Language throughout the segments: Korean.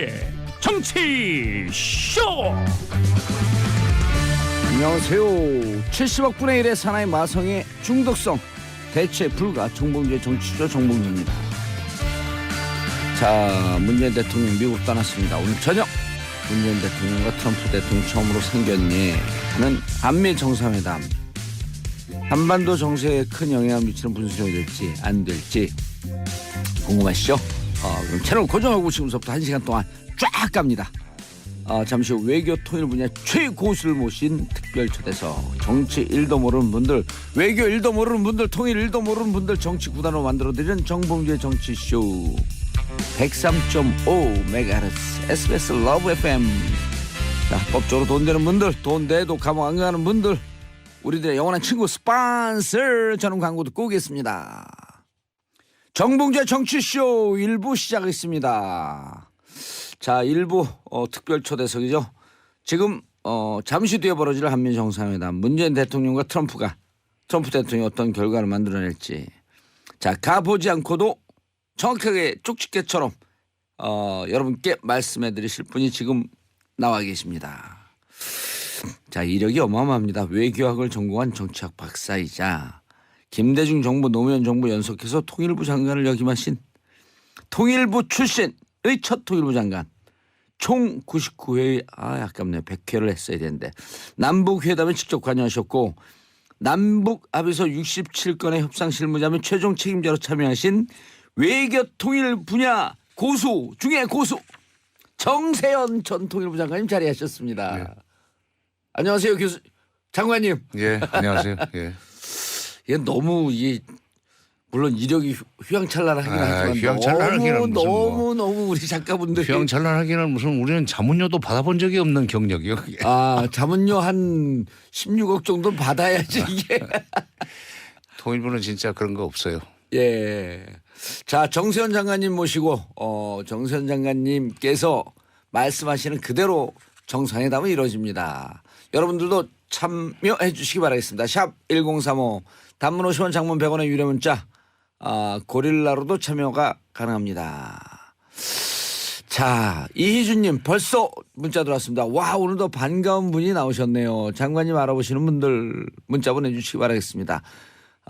정봉주의 정치쇼. 안녕하세요. 70억 분의 1의 사나이 마성의 중독성 대체 불가 정봉주의 정치쇼 정봉주입니다. 자, 문재인 대통령 미국 떠났습니다. 오늘 저녁 문재인 대통령과 트럼프 대통령 처음으로 상견례하는 한미 정상회담. 한반도 정세에 큰 영향을 미치는 분수령이 될지 안 될지 궁금하시죠? 그럼 채널 고정하고 지금부터 1시간 동안 쫙 갑니다. 잠시 후 외교 통일 분야 최고수를 모신 특별 초대석. 정치 1도 모르는 분들, 외교 1도 모르는 분들, 통일 1도 모르는 분들 정치 구단으로 만들어드리는 정봉주의 정치쇼 103.5MHz SBS 러브 FM. 자, 법적으로 돈 되는 분들, 돈 내도 감옥 안 가는 분들, 우리들의 영원한 친구 스폰서. 저는 광고 듣고 오겠습니다. 정봉주의 정치쇼 1부 시작하겠습니다. 자, 1부 특별 초대석이죠. 지금 잠시 뒤에 벌어질 한미 정상회담. 문재인 대통령과 트럼프 대통령이 어떤 결과를 만들어낼지. 자, 가보지 않고도 정확하게 쪽집게처럼 여러분께 말씀해 드리실 분이 지금 나와 계십니다. 자, 이력이 어마어마합니다. 외교학을 전공한 정치학 박사이자 김대중 정부 노무현 정부 연속해서 통일부 장관을 역임하신 통일부 출신의 첫 통일부 장관. 총 99회, 아깝네요. 100회를 했어야 되는데. 남북회담에 직접 관여하셨고 남북 합의서 67건의 협상 실무자면 최종 책임자로 참여하신 외교 통일 분야 고수 중에 고수 정세현 전 통일부 장관님 자리하셨습니다. 네. 안녕하세요, 장관님. 예, 안녕하세요. 예. 얘 너무 물론 이력이 휘황찬란하긴 하지만 휘황찬란하기는 너무 우리 작가분들 휘황찬란하기는 무슨 우리는 자문료도 받아본 적이 없는 경력이요. 그게. 자문료 한 16억 정도 받아야지 이게. 통일부는 진짜 그런 거 없어요. 예. 자, 정세현 장관님 모시고 정세현 장관님께서 말씀하시는 그대로 정상회담은 이루어집니다. 여러분들도 참여해 주시기 바라겠습니다. 샵 1035 단문 50원 장문 100원의 유료 문자 고릴라로도 참여가 가능합니다. 자, 이희준님 벌써 문자 들어왔습니다. 와, 오늘도 반가운 분이 나오셨네요. 장관님 알아보시는 분들 문자 보내주시기 바라겠습니다.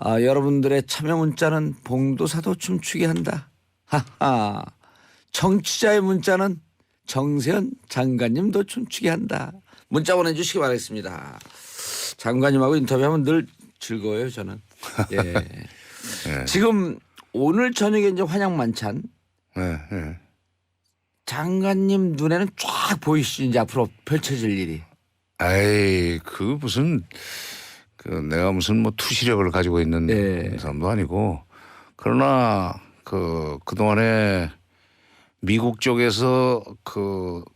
여러분들의 참여 문자는 봉도사도 춤추게 한다. 하하. 청취자의 문자는 정세현 장관님도 춤추게 한다. 문자 보내주시기 바라겠습니다. 장관님하고 인터뷰하면 늘 즐거워요, 저는. 예. 예. 지금 오늘 저녁에 이제 환영 만찬. 예, 예. 장관님 눈에는 쫙 보이시죠, 이제 앞으로 펼쳐질 일이. 아이, 내가 무슨 뭐 투시력을 가지고 있는 사람도 아니고, 그러나 그동안에 미국 쪽에서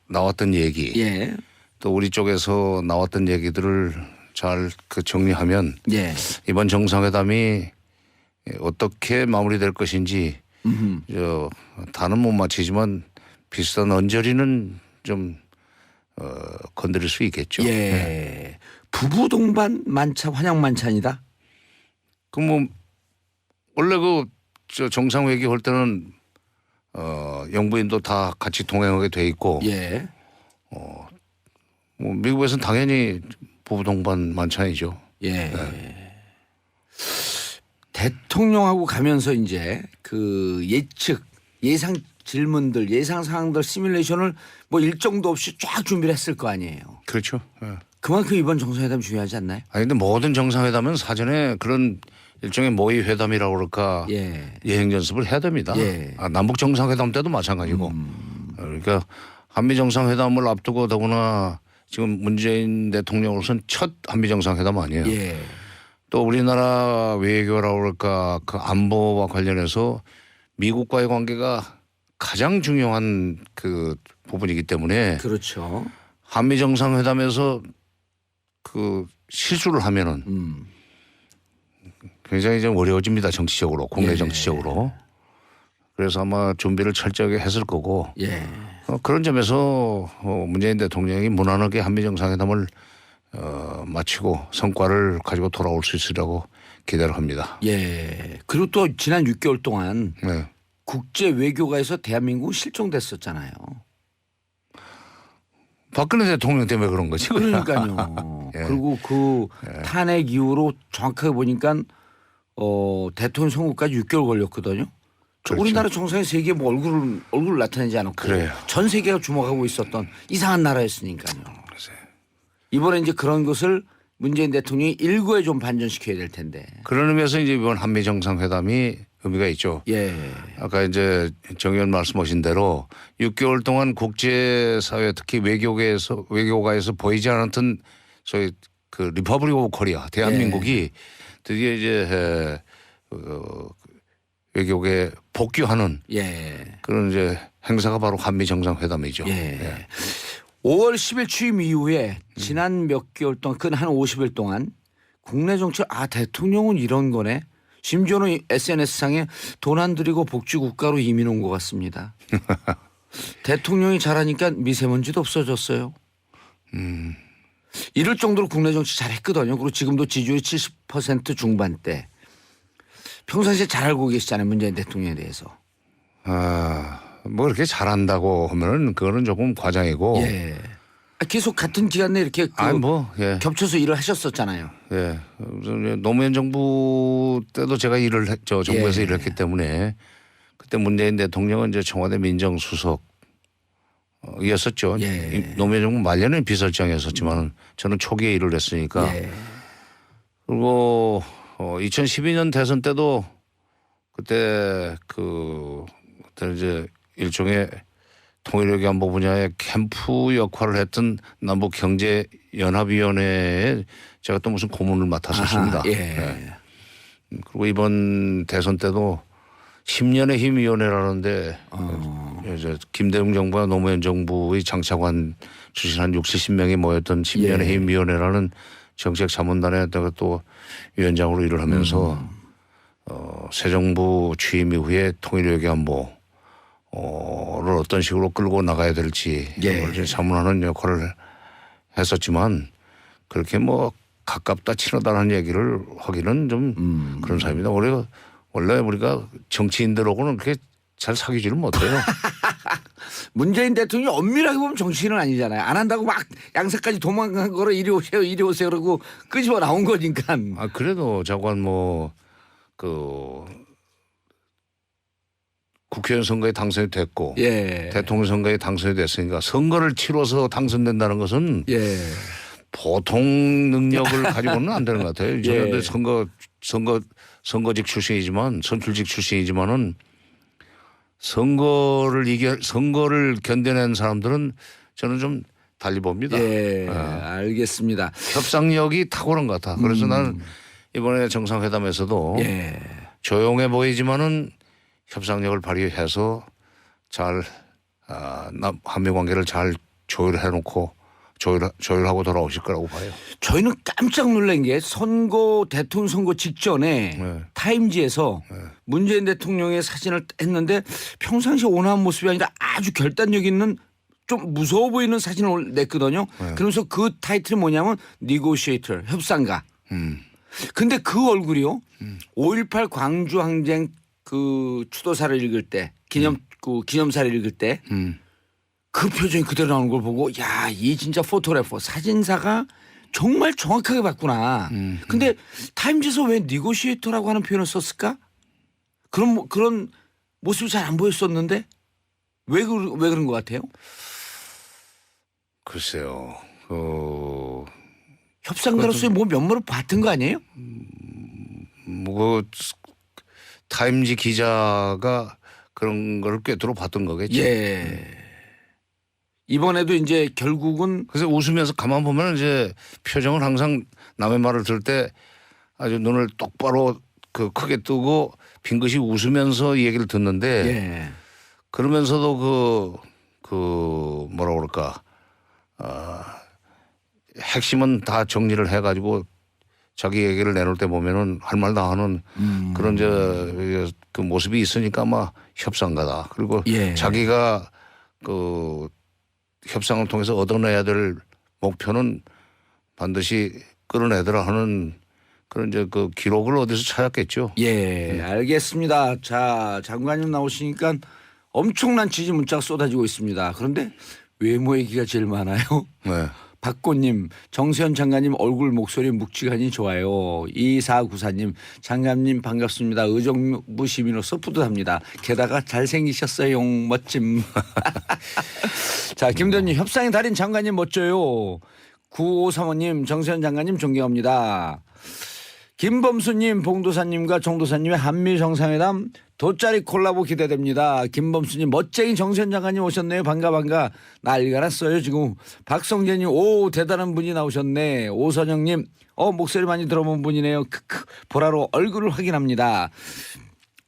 나왔던 얘기, 예. 또 우리 쪽에서 나왔던 얘기들을 잘 정리하면 이번 정상회담이 어떻게 마무리될 것인지 다는 못 맞히지만 비슷한 언저리는 좀 건드릴 수 있겠죠. 예. 네. 부부 동반 만찬 환영 만찬이다. 그럼 원래 정상회기 할 때는 영부인도 다 같이 동행하게 돼 있고, 예. 미국에서는 당연히 부부 동반 만찬이죠. 예. 네. 대통령하고 가면서 이제 예상 질문들, 예상 사항들 시뮬레이션을 뭐 일정도 없이 쫙 준비를 했을 거 아니에요. 그렇죠. 예. 그만큼 이번 정상회담 중요하지 않나요? 근데 모든 정상회담은 사전에 그런 일종의 모의 회담이라고 그럴까 예행 연습을 해야 됩니다. 예. 남북 정상회담 때도 마찬가지고. 그러니까 한미 정상회담을 앞두고 더구나 지금 문재인 대통령으로서는 첫 한미 정상회담 아니에요. 예. 또 우리나라 외교라고 그럴까 안보와 관련해서 미국과의 관계가 가장 중요한 부분이기 때문에 그렇죠. 한미 정상회담에서 실수를 하면은 굉장히 좀 어려워집니다. 정치적으로, 국내 정치적으로. 그래서 아마 준비를 철저하게 했을 거고. 그런 점에서 문재인 대통령이 무난하게 한미 정상회담을 마치고 성과를 가지고 돌아올 수 있으리라고 기대를 합니다. 예. 그리고 또 지난 6개월 동안 네. 국제 외교가에서 대한민국은 실종됐었잖아요. 박근혜 대통령 때문에 그런 거지. 그러니까요. 예. 그리고 그 탄핵 이후로 정확하게 보니까 대통령 선거까지 6개월 걸렸거든요. 그렇죠. 우리나라 정상에 세계 뭐 얼굴을 나타내지 않았고 그래요. 전 세계가 주목하고 있었던 이상한 나라였으니까요. 이번에 이제 그런 것을 문재인 대통령이 일부에 좀 반전시켜야 될 텐데. 그런 의미에서 이제 이번 한미 정상회담이 의미가 있죠. 예. 아까 이제 정 의원 말씀하신 대로 6개월 동안 국제사회 특히 외교가에서 보이지 않았던 소위 그 리퍼블릭 오브 코리아 대한민국이 드디어 이제 외교계에 복귀하는 그런 이제 행사가 바로 한미 정상회담이죠. 예. 5월 10일 취임 이후에 지난 몇 개월 동안 근 한 50일 동안 국내 정책 대통령은 이런 거네. 심지어는 SNS상에 돈 안 들이고 복지 국가로 이민 온 것 같습니다. 대통령이 잘하니까 미세먼지도 없어졌어요. 이럴 정도로 국내 정치 잘했거든요. 그리고 지금도 지지율이 70% 중반대. 평상시에 잘 알고 계시잖아요. 문재인 대통령에 대해서. 뭐 이렇게 잘한다고 하면은 그거는 조금 과장이고. 예. 계속 같은 기간 내에 이렇게 겹쳐서 일을 하셨었잖아요. 예. 노무현 정부 때도 제가 정부에서 일을 했기 때문에 그때 문재인 대통령은 이제 청와대 민정수석 이었었죠. 노무현 정부 말년에는 비서실장이었었지만 저는 초기에 일을 했으니까. 그리고 2012년 대선 때도 그때 그때 이제 일종의 통일외교안보 분야의 캠프 역할을 했던 남북경제연합위원회에 제가 또 무슨 고문을 맡았었습니다. 그리고 이번 대선 때도 10년의 힘위원회라는데 이제 김대중 정부와 노무현 정부의 장차관 출신 한 60, 70명이 모였던 10년의 힘위원회라는 정책자문단에 내가 또 위원장으로 일을 하면서 새 정부 취임 이후에 통일외교안보를 어떤 식으로 끌고 나가야 될지 이제 자문하는 역할을 했었지만 그렇게 뭐 가깝다 친하다는 얘기를 하기는 좀 그런 사람입니다. 원래 우리가 정치인들하고는 그렇게 잘 사귀지를 못해요. 문재인 대통령이 엄밀하게 보면 정치인은 아니잖아요. 안 한다고 막 양사까지 도망간 거로 이리 오세요 그러고 끄집어 나온 거니까. 그래도 자관 국회의원 선거에 당선이 됐고 대통령 선거에 당선이 됐으니까 선거를 치러서 당선된다는 것은 보통 능력을 가지고는 안 되는 것 같아요. 저는 선거직 출신이지만 선출직 출신이지만은 선거를 견뎌낸 사람들은 저는 좀 달리 봅니다. 알겠습니다. 협상력이 탁월한 것 같아. 그래서 나는 이번에 정상회담에서도 조용해 보이지만은 협상력을 발휘해서 잘 한미 관계를 잘 조율해놓고 조율하고 돌아오실 거라고 봐요. 저희는 깜짝 놀란 게 대통령 선거 직전에 타임지에서 문재인 대통령의 사진을 했는데 평상시 온화한 모습이 아니라 아주 결단력 있는 좀 무서워 보이는 사진을 냈거든요. 그러면서 그 타이틀이 뭐냐면 Negotiator, 협상가. 근데 그 얼굴이요. 5.18 광주항쟁 그 추도사를 읽을 때 기념사를 읽을 때 그 표정이 그대로 나오는 걸 보고 이 진짜 포토그래퍼 사진사가 정말 정확하게 봤구나. 근데 타임즈에서 왜 니고시에이터라고 하는 표현을 썼을까? 그런 모습이 잘 안 보였었는데 왜 그런 것 같아요? 글쎄요. 협상가로서의 뭐 면모를 봤던 거 아니에요? 타임지 기자가 그런 걸 꿰뚫어 봤던 거겠죠. 이번에도 이제 결국은 그래서 웃으면서 가만 보면 이제 표정은 항상 남의 말을 들을 때 아주 눈을 똑바로 크게 뜨고 빙긋이 웃으면서 이 얘기를 듣는데 그러면서도 뭐라 그럴까 핵심은 다 정리를 해가지고 자기 얘기를 내놓을 때 보면은 할 말 다 하는 그런 그 모습이 있으니까 아마 협상가다. 그리고 자기가 협상을 통해서 얻어내야 될 목표는 반드시 끌어내더라 하는 그런 그 기록을 어디서 찾았겠죠. 알겠습니다. 자, 장관님 나오시니까 엄청난 지지 문자가 쏟아지고 있습니다. 그런데 외모 얘기가 제일 많아요. 네. 박고님, 정세현 장관님 얼굴 목소리 묵직하니 좋아요. 2494님, 장관님 반갑습니다. 의정부 시민으로서 뿌듯합니다. 게다가 잘생기셨어요. 멋짐. 자, 김도현님, 협상의 달인 장관님 멋져요. 9535님, 정세현 장관님 존경합니다. 김범수님, 봉도사님과 정도사님의 한미 정상회담 돗자리 콜라보 기대됩니다. 김범수님, 멋쟁이 정세현 장관님 오셨네요. 반가. 난리가 났어요 지금. 박성재님, 오 대단한 분이 나오셨네. 오선영님, 목소리 많이 들어본 분이네요. 크크. 보라로 얼굴을 확인합니다.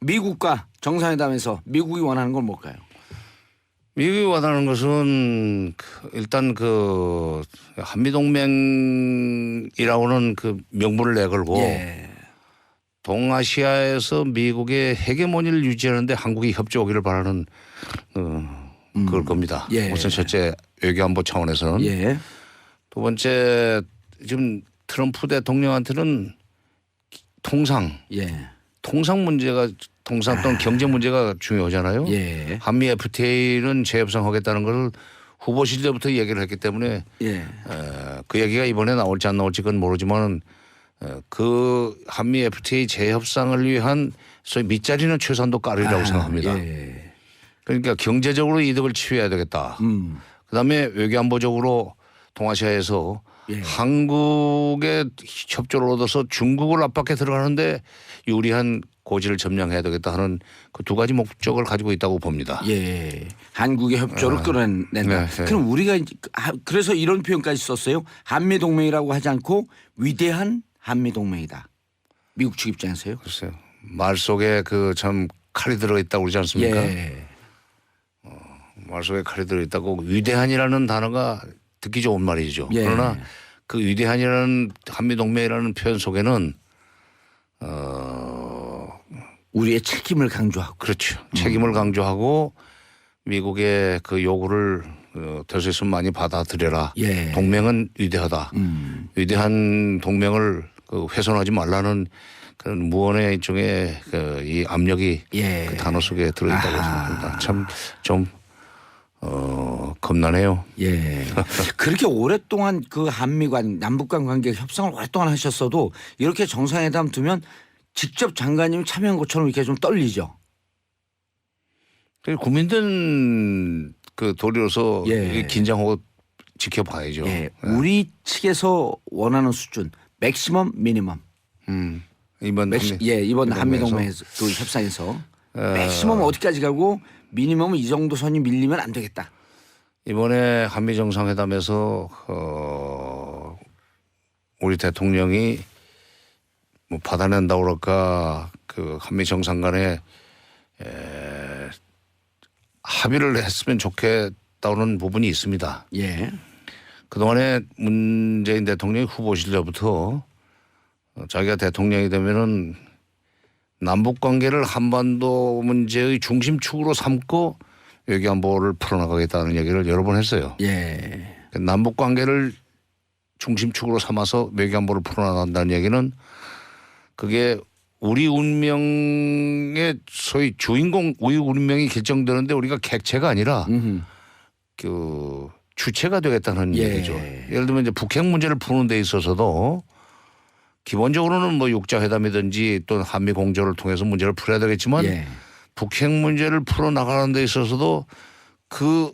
미국과 정상회담에서 미국이 원하는 건 뭘까요? 미국이 원하는 것은 일단 그 한미동맹이라고는 그 명분을 내걸고 예. 동아시아에서 미국의 헤게모니를 유지하는데 한국이 협조하기를 바라는 그럴 겁니다. 예. 우선 첫째 외교안보 차원에서는. 예. 두 번째 지금 트럼프 대통령한테는 통상 문제가 또는 경제 문제가 중요하잖아요. 예. 한미 FTA는 재협상하겠다는 걸 후보 시절부터 얘기를 했기 때문에 그 얘기가 이번에 나올지 안 나올지 그건 모르지만 그 한미 FTA 재협상을 위한 소위 밑자리는 최소한도 깔으리라고 생각합니다. 예. 그러니까 경제적으로 이득을 취해야 되겠다. 그다음에 외교안보적으로 동아시아에서 한국의 협조를 얻어서 중국을 압박해 들어가는데 유리한 고지를 점령해야 되겠다 하는 그 두 가지 목적을 가지고 있다고 봅니다. 예. 한국의 협조를 끌어낸다. 그럼 우리가 그래서 이런 표현까지 썼어요. 한미 동맹이라고 하지 않고 위대한 한미 동맹이다. 미국 측 입장에서요. 글쎄요. 말 속에 그 참 칼이 들어있다고 그러지 않습니까? 예. 말 속에 칼이 들어있다고 위대한이라는 단어가 듣기 좋은 말이죠. 예. 그러나 그 위대한이라는 한미 동맹이라는 표현 속에는 우리의 책임을 강조하고. 그렇죠. 책임을 강조하고 미국의 그 요구를 될 수 있으면 많이 받아들여라. 예. 동맹은 위대하다. 위대한 동맹을 훼손하지 말라는 그런 무언의 일종의 이 압력이 그 단어 속에 들어있다고 생각합니다. 참 좀 겁나네요. 예. 그렇게 오랫동안 그 한미 간 남북 간 관계 협상을 오랫동안 하셨어도 이렇게 정상회담 두면 직접 장관님이 참여한 것처럼 이렇게 좀 떨리죠. 국민들은 그 도리로서 긴장하고 지켜봐야죠. 예. 우리 측에서 원하는 수준 맥시멈 미니멈. 이번 이번 한미동맹 그 협상에서 맥시멈 어디까지 가고 미니멈은 이 정도 선이 밀리면 안 되겠다. 이번에 한미 정상회담에서 우리 대통령이 뭐 받아낸다고 그럴까 그 한미 정상 간에 합의를 했으면 좋겠다는 부분이 있습니다. 예. 그동안에 문재인 대통령이 후보 시절부터 자기가 대통령이 되면은 남북 관계를 한반도 문제의 중심축으로 삼고 외교안보를 풀어나가겠다는 얘기를 여러 번 했어요. 예. 남북 관계를 중심축으로 삼아서 외교안보를 풀어나간다는 얘기는 그게 우리 운명의 소위 주인공 우리 운명이 결정되는데 우리가 객체가 아니라 그 주체가 되겠다는 얘기죠. 예를 들면 이제 북핵 문제를 푸는 데 있어서도 기본적으로는 뭐 육자회담이든지 또는 한미 공조를 통해서 문제를 풀어야 되겠지만 북핵 문제를 풀어나가는 데 있어서도 그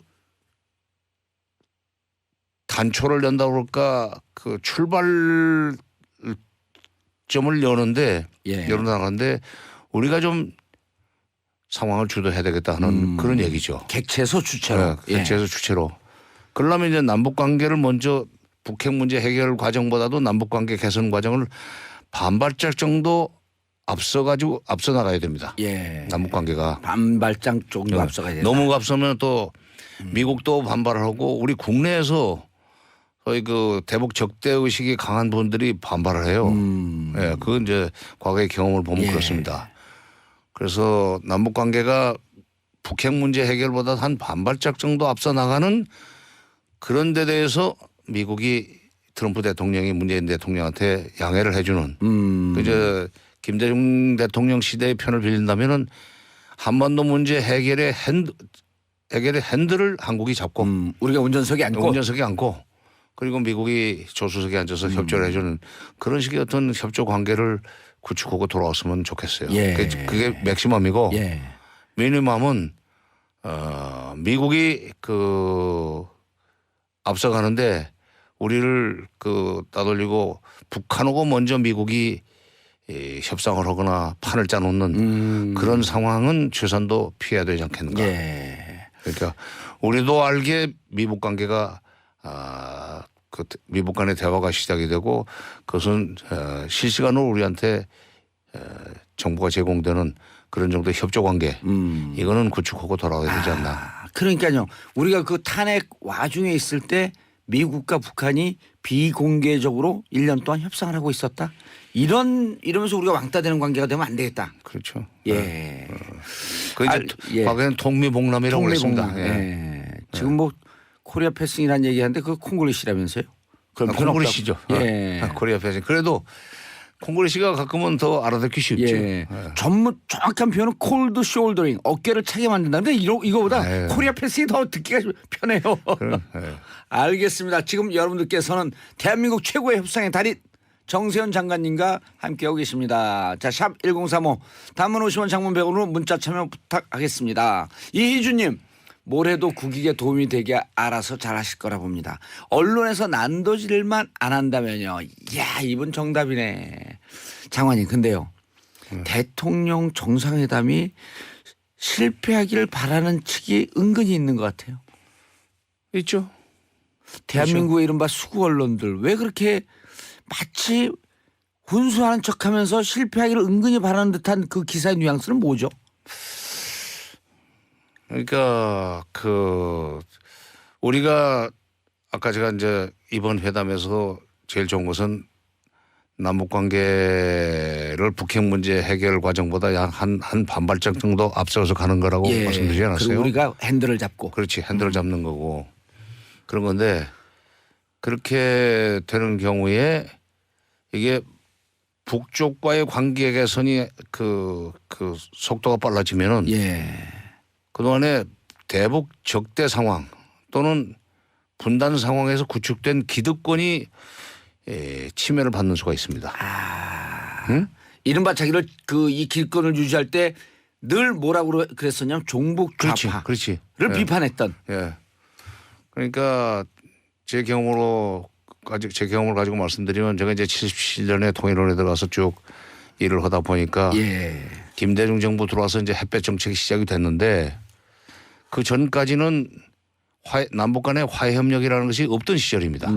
단초를 연다고 그럴까 그 출발점을 여는데 열어나가는데 우리가 좀 상황을 주도해야 되겠다 하는 그런 얘기죠. 객체에서 주체로. 객체에서 주체로. 그러려면 이제 남북관계를 먼저 북핵 문제 해결 과정보다도 남북관계 개선 과정을 반발짝 정도 앞서 나가야 됩니다. 남북관계가 반발짝 정도 앞서가야 된다. 너무 앞서면 또 미국도 반발을 하고 우리 국내에서 거의 그 대북 적대 의식이 강한 분들이 반발을 해요. 그건 이제 과거의 경험을 보면 그렇습니다. 그래서 남북관계가 북핵 문제 해결보다 한 반발짝 정도 앞서 나가는 그런 데 대해서 미국이 트럼프 대통령이 문재인 대통령한테 양해를 해주는 그저 김대중 대통령 시대의 편을 빌린다면은 한반도 문제 해결의 해결의 핸들을 한국이 잡고 우리가 운전석에 앉고 그리고 미국이 조수석에 앉아서 협조를 해주는 그런 식의 어떤 협조 관계를 구축하고 돌아왔으면 좋겠어요. 예. 그게 맥시멈이고 예. 미니멈은 미국이 앞서가는데 우리를 따돌리고 북한하고 먼저 미국이 협상을 하거나 판을 짜놓는 그런 상황은 최소한도 피해야 되지 않겠는가. 예. 그러니까 우리도 알게 미국 관계가 미국 간의 대화가 시작이 되고 그것은 실시간으로 우리한테 정보가 제공되는 그런 정도의 협조 관계 이거는 구축하고 돌아가야 되지 않나. 그러니까요. 우리가 그 탄핵 와중에 있을 때 미국과 북한이 비공개적으로 1년 동안 협상을 하고 있었다. 이러면서 우리가 왕따 되는 관계가 되면 안 되겠다. 그렇죠. 예. 그 이제 과거에는 통미봉남이라고 그랬습니다. 예. 지금 뭐 코리아 패싱이라는 얘기하는데 그 콩글리시라면서요? 그럼 콩글리시죠. 예. 코리아 패싱. 그래도 콩글리시가 가끔은 더 알아듣기 쉽지. 예. 정확한 표현은 콜드 숄더링, 어깨를 차게 만든다는데 이거보다 코리아 패싱이 더 듣기가 편해요. 알겠습니다. 지금 여러분들께서는 대한민국 최고의 협상의 달인 정세현 장관님과 함께하고 계십니다. 자, 샵 1035 단문 50원 장문 100원으로 문자 참여 부탁하겠습니다. 이희주님. 뭘 해도 국익에 도움이 되게 알아서 잘하실 거라 봅니다. 언론에서 난도질만 안 한다면요. 이야, 이분 정답이네. 장관님, 근데요. 대통령 정상회담이 실패하기를 바라는 측이 은근히 있는 것 같아요. 있죠. 대한민국의 이른바 수구 언론들 왜 그렇게 마치 훈수하는 척하면서 실패하기를 은근히 바라는 듯한 그 기사의 뉘앙스는 뭐죠? 그러니까 우리가 아까 제가 이제 이번 회담에서 제일 좋은 것은 남북 관계를 북핵 문제 해결 과정보다 한 반발짝 정도 앞서서 가는 거라고 말씀드리지 않았어요? 그리고 우리가 핸들을 잡고. 그렇지. 핸들을 잡는 거고 그런 건데 그렇게 되는 경우에 이게 북쪽과의 관계 개선이 속도가 빨라지면은 그동안에 대북 적대 상황 또는 분단 상황에서 구축된 기득권이 침해를 받는 수가 있습니다. 응? 이른바 자기를 이 길권을 유지할 때 늘 뭐라고 그랬었냐면 종북 좌파를 그렇지. 비판했던. 예. 그러니까 제 경험을 가지고 말씀드리면 제가 이제 77년에 통일원에 들어가서 쭉 일을 하다 보니까 김대중 정부 들어와서 이제 햇볕 정책이 시작이 됐는데 그 전까지는 남북 간의 화해협력이라는 것이 없던 시절입니다.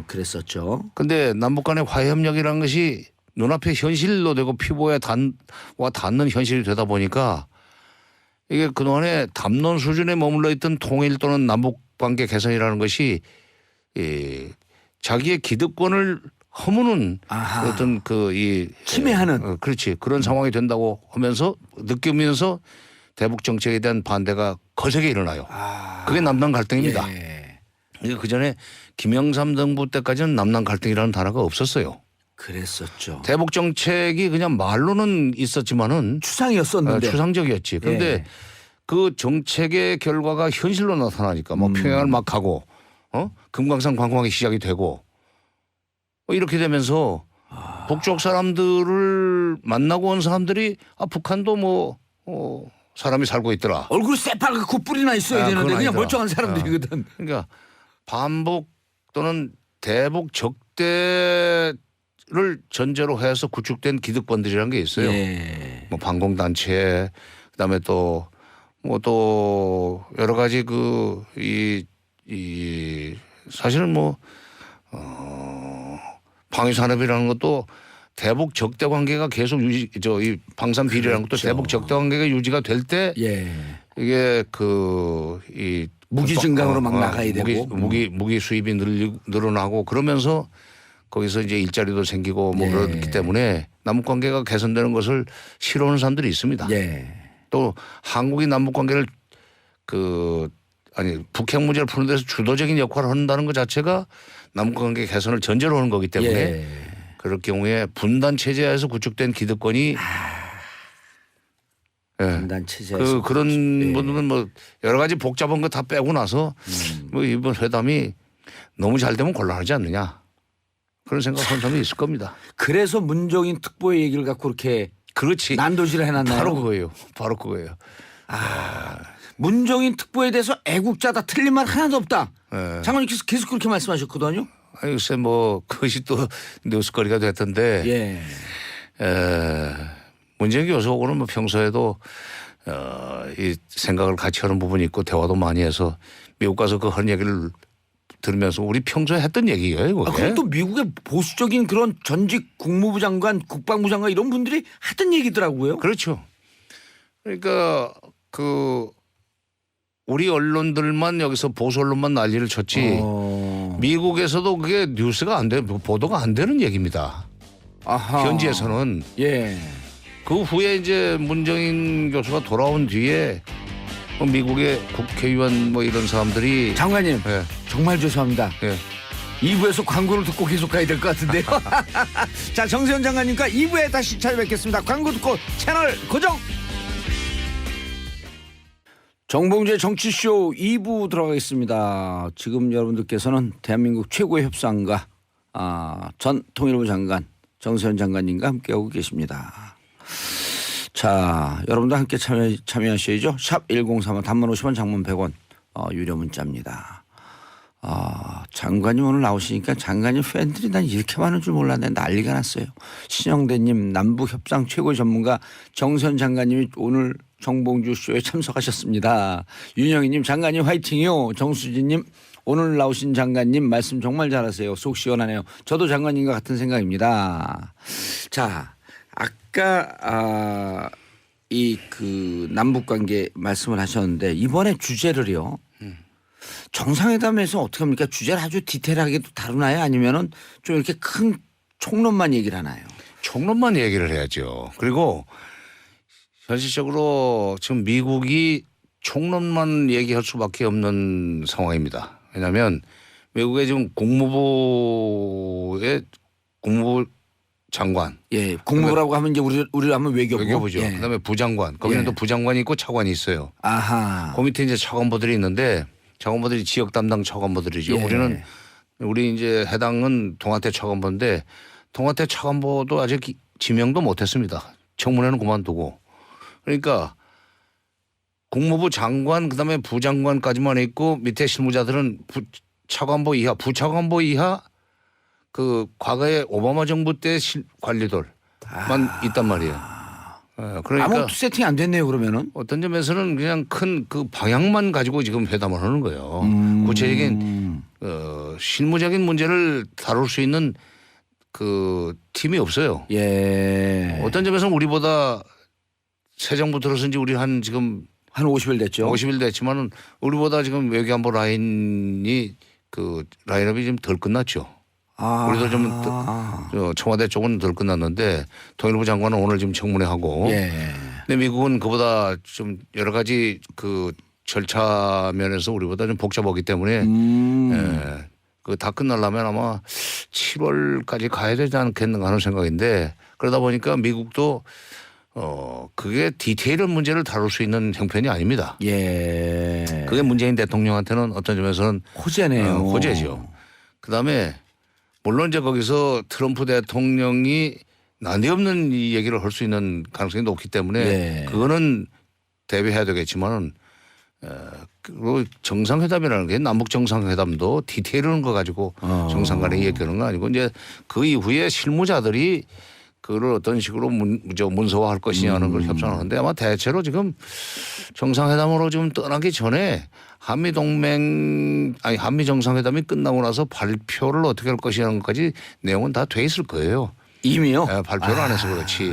그랬었죠. 그런데 남북 간의 화해협력이라는 것이 눈앞에 현실로 되고 피부에 닿는 현실이 되다 보니까 이게 그동안에 담론 수준에 머물러 있던 통일 또는 남북 관계 개선이라는 것이 자기의 기득권을 허무는 어떤 침해하는 그렇지 그런 상황이 된다고 하면서 느끼면서 대북 정책에 대한 반대가 거세게 일어나요. 그게 남남 갈등입니다. 그 전에 김영삼 정부 때까지는 남남 갈등이라는 단어가 없었어요. 그랬었죠. 대북 정책이 그냥 말로는 있었지만은 추상이었었는데 추상적이었지. 그런데 그 정책의 결과가 현실로 나타나니까 뭐 평양을 막 가고 금강산 관광이 시작이 되고 이렇게 되면서 북쪽 사람들을 만나고 온 사람들이 북한도 사람이 살고 있더라. 얼굴이 새빨갛고 뿔이나 있어야 되는데 그냥 멀쩡한 사람들이거든. 그러니까 반북 또는 대북 적대를 전제로 해서 구축된 기득권들이라는 게 있어요. 뭐 반공단체 그다음에 또 여러 가지 사실은 방위산업이라는 것도 대북 적대 관계가 계속 이 방산 비리라는 것도 대북 적대 관계가 유지가 될 때 이게 이 무기 증강으로 막 나가야 되고 무기 수입이 늘어나고 그러면서 거기서 이제 일자리도 생기고 그렇기 때문에 남북 관계가 개선되는 것을 싫어하는 사람들이 있습니다. 또 한국이 남북 관계를 북핵 문제를 푸는 데서 주도적인 역할을 한다는 것 자체가 남북 관계 개선을 전제로 하는 거기 때문에 그럴 경우에 분단 체제에서 구축된 기득권이 분단 체제. 그런 분들은 뭐 여러 가지 복잡한 거 다 빼고 나서 뭐 이번 회담이 너무 잘 되면 곤란하지 않느냐 그런 생각하는 사람이 있을 겁니다. 그래서 문정인 특보의 얘기를 갖고 그렇게 그렇지. 난도질을 해놨나요? 바로 그거예요. 바로 그거예요. 문정인 특보에 대해서 애국자다 틀린 말 하나도 없다. 네. 장관님께서 계속 그렇게 말씀하셨거든요. 아니 글쎄 뭐 그것이 또 뉴스거리가 됐던데. 예. 문재인 교수하고는 뭐 평소에도 이 생각을 같이 하는 부분이 있고 대화도 많이 해서 미국 가서 그 한 얘기를 들으면서 우리 평소에 했던 얘기예요. 그게. 그럼 또 미국의 보수적인 그런 전직 국무부 장관, 국방부 장관 이런 분들이 하던 얘기더라고요. 그렇죠. 그러니까 그 우리 언론들만 여기서 보수 언론만 난리를 쳤지 미국에서도 그게 뉴스가 안 돼, 보도가 안 되는 얘기입니다. 아하. 현지에서는. 예. 그 후에 이제 문정인 교수가 돌아온 뒤에 뭐 미국의 국회의원 뭐 이런 사람들이 장관님 예. 정말 죄송합니다. 예. 2부에서 광고를 듣고 계속 가야 될 것 같은데요. 자, 정세현 장관님과 2부에 다시 찾아뵙겠습니다. 광고 듣고 채널 고정. 정봉주의 정치쇼 2부 들어가겠습니다. 지금 여러분들께서는 대한민국 최고의 협상가 전 통일부 장관 정세현 장관님과 함께하고 계십니다. 자, 여러분도 함께 참여하셔야죠. 샵 1035 단문 50원 장문 100원 유료 문자입니다. 장관님 오늘 나오시니까 장관님 팬들이 난 이렇게 많은 줄 몰랐네. 난리가 났어요. 신영대님 남북협상 최고 전문가 정세현 장관님이 오늘 정봉주 쇼에 참석하셨습니다. 윤영희님 장관님 화이팅이요. 정수진님 오늘 나오신 장관님 말씀 정말 잘하세요. 속 시원하네요. 저도 장관님과 같은 생각입니다. 자, 아까 이 그 남북 관계 말씀을 하셨는데 이번에 주제를요. 정상회담에서 어떻게 합니까? 주제를 아주 디테일하게 다루나요? 아니면은 좀 이렇게 큰 총론만 얘기를 하나요? 총론만 얘기를 해야죠. 그리고 현실적으로 지금 미국이 총론만 얘기할 수밖에 없는 상황입니다. 왜냐하면 미국의 지금 국무부 장관. 예, 국무부라고 하면 이제 우리로 하면 외교부. 외교부죠. 예. 그다음에 부장관. 거기는 또 부장관이 있고 차관이 있어요. 아하. 그 밑에 이제 차관보들이 있는데 차관보들이 지역 담당 차관보들이죠. 예. 우리 이제 해당은 동아태 차관보인데 동아태 차관보도 아직 지명도 못했습니다. 청문회는 그만두고. 그러니까 국무부 장관 그다음에 부장관까지만 있고 밑에 실무자들은 차관보 이하, 부차관보 이하 그 과거에 오바마 정부 때 관리들만 있단 말이에요. 그러니까 아무것도 세팅이 안 됐네요. 그러면은 어떤 점에서는 그냥 큰 그 방향만 가지고 지금 회담을 하는 거예요. 구체적인 실무적인 문제를 다룰 수 있는 그 팀이 없어요. 예. 어떤 점에서는 우리보다 새 정부 들어선 지 우리 한 지금 한 50일 됐죠. 50일 됐지만은 우리보다 지금 외교안보 라인이 그 라인업이 좀 덜 끝났죠. 우리도 좀 청와대 쪽은 덜 끝났는데 통일부 장관은 오늘 지금 청문회 하고. 예. 근데 미국은 그보다 좀 여러 가지 그 절차 면에서 우리보다 좀 복잡하기 때문에 그 다 끝나려면 아마 7월까지 가야 되지 않겠는가 하는 생각인데 그러다 보니까 미국도 그게 디테일한 문제를 다룰 수 있는 형편이 아닙니다. 예. 그게 문재인 대통령한테는 어떤 점에서는 호재네요. 호재죠. 그다음에 물론 이제 거기서 트럼프 대통령이 난데없는 이 얘기를 할 수 있는 가능성이 높기 때문에 예. 그거는 대비해야 되겠지만은 그리고 정상회담이라는 게 남북 정상회담도 디테일한 거 가지고 정상 간에 얘기하는 거 아니고 이제 그 이후에 실무자들이 그걸 어떤 식으로 문서화할 것이냐는 걸 협상하는데 아마 대체로 지금 정상회담으로 좀 떠나기 전에 한미 정상회담이 끝나고 나서 발표를 어떻게 할 것이냐는 것까지 내용은 다 돼 있을 거예요. 이미요? 네, 발표를 안 해서 그렇지.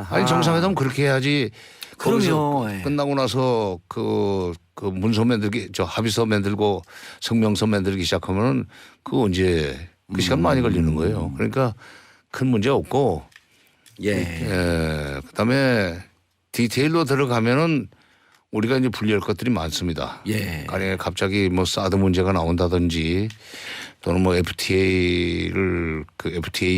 아니 정상회담 그렇게 해야지. 거기서 그럼요. 끝나고 나서 그 문서 만들기 합의서 만들고 성명서 만들기 시작하면은 그 언제 그 시간 많이 걸리는 거예요. 그러니까 큰 문제 없고. 그다음에 디테일로 들어가면은 우리가 이제 분리할 것들이 많습니다. 예. 가령 갑자기 뭐 사드 문제가 나온다든지 또는 뭐 FTA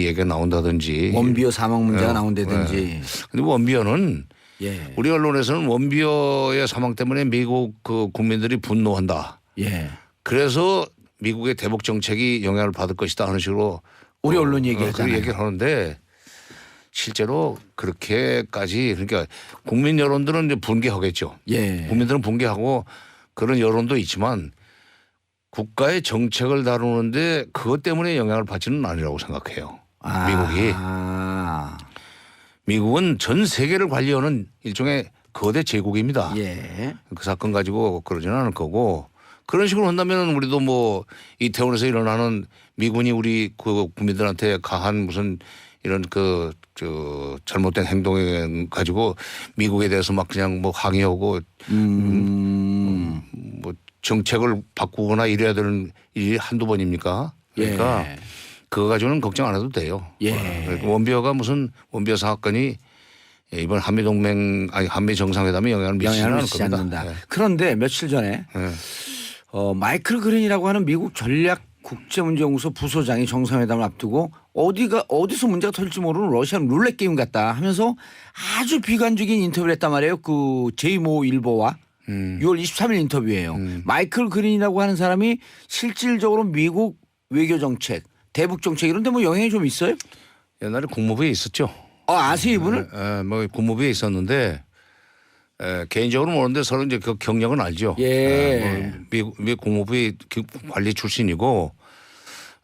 얘기가 나온다든지 원비어 사망 문제가 나온다든지. 근데 원비어는 예. 우리 언론에서는 원비어의 사망 때문에 미국 그 국민들이 분노한다. 예. 그래서 미국의 대북 정책이 영향을 받을 것이다 하는 식으로 우리 언론 얘기하잖아요. 얘기를 하는데 실제로 그렇게까지 그러니까 국민 여론들은 이제 분개하겠죠. 예. 국민들은 분개하고 그런 여론도 있지만 국가의 정책을 다루는데 그것 때문에 영향을 받지는 아니라고 생각해요. 미국이. 미국은 전 세계를 관리하는 일종의 거대 제국입니다. 예. 그 사건 가지고 그러지는 않을 거고 그런 식으로 한다면 우리도 뭐 이태원에서 일어나는 미군이 우리 그 국민들한테 가한 무슨 이런 저 잘못된 행동에 가지고 미국에 대해서 막 그냥 뭐 항의하고 뭐 정책을 바꾸거나 이래야 되는 일이 한두 번입니까? 그러니까 예. 그거 가지고는 걱정 안 해도 돼요. 예. 원비어가 무슨 원비어 사건이 이번 한미 정상회담에 영향을 미치지 않을 미치지 겁니다. 않는다. 네. 그런데 며칠 전에 마이클 그린이라고 하는 미국 전략 국제문제연구소 부소장이 정상회담을 앞두고 어디서 문제가 터질지 모르는 러시아 룰렛 게임 같다 하면서 아주 비관적인 인터뷰를 했단 말이에요. 그 제이모 일보와 6월 23일 인터뷰예요. 마이클 그린이라고 하는 사람이 실질적으로 미국 외교 정책, 대북 정책 이런 데 뭐 영향이 좀 있어요? 옛날에 국무부에 있었죠. 아세요 이분을? 뭐 국무부에 있었는데 개인적으로 모르는데 서로 이제 그 경력은 알죠. 예. 뭐 미국 국무부의 관리 출신이고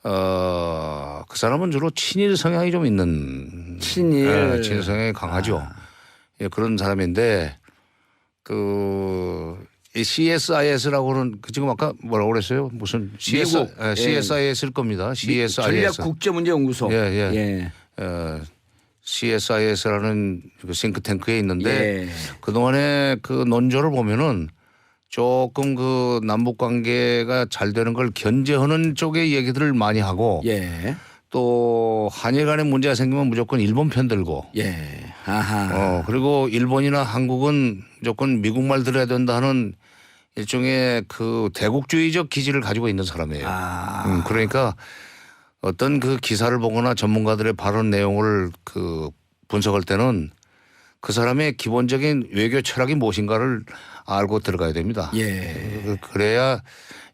그 사람은 주로 친일 성향이 좀 있는 친일 성향이 강하죠. 예, 그런 사람인데 이 CSIS라고는 지금 아까 뭐라고 그랬어요? 무슨 CSIS일 겁니다. CSIS 전략 국제문제연구소. 예. CSIS라는 그 싱크탱크에 있는데 그동안에 그 논조를 보면은 조금 그 남북 관계가 잘 되는 걸 견제하는 쪽의 얘기들을 많이 하고 또 한일 간에 문제가 생기면 무조건 일본 편 들고 그리고 일본이나 한국은 무조건 미국 말 들어야 된다 하는 일종의 그 대국주의적 기질을 가지고 있는 사람이에요. 그러니까 어떤 그 기사를 보거나 전문가들의 발언 내용을 그 분석할 때는 그 사람의 기본적인 외교 철학이 무엇인가를 알고 들어가야 됩니다. 그래야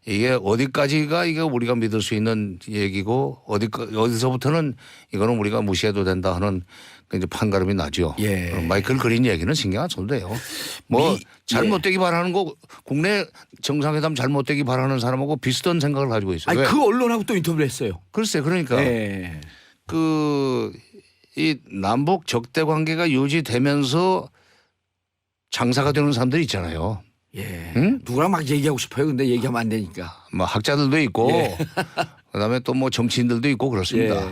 이게 어디까지가 이게 우리가 믿을 수 있는 얘기고 어디서부터는 이거는 우리가 무시해도 된다 하는 이제 판가름이 나죠. 마이클 그린 얘기는 신경 안 써도 돼요. 뭐 잘못되기 바라는 거 국내 정상회담 잘못되기 바라는 사람하고 비슷한 생각을 가지고 있어요. 아니, 그 언론하고 또 인터뷰를 했어요. 글쎄 그러니까 이 남북 적대 관계가 유지되면서 장사가 되는 사람들이 있잖아요. 응? 누구랑 막 얘기하고 싶어요. 근데 얘기하면 안 되니까. 뭐 학자들도 있고 그다음에 또 뭐 정치인들도 있고 그렇습니다.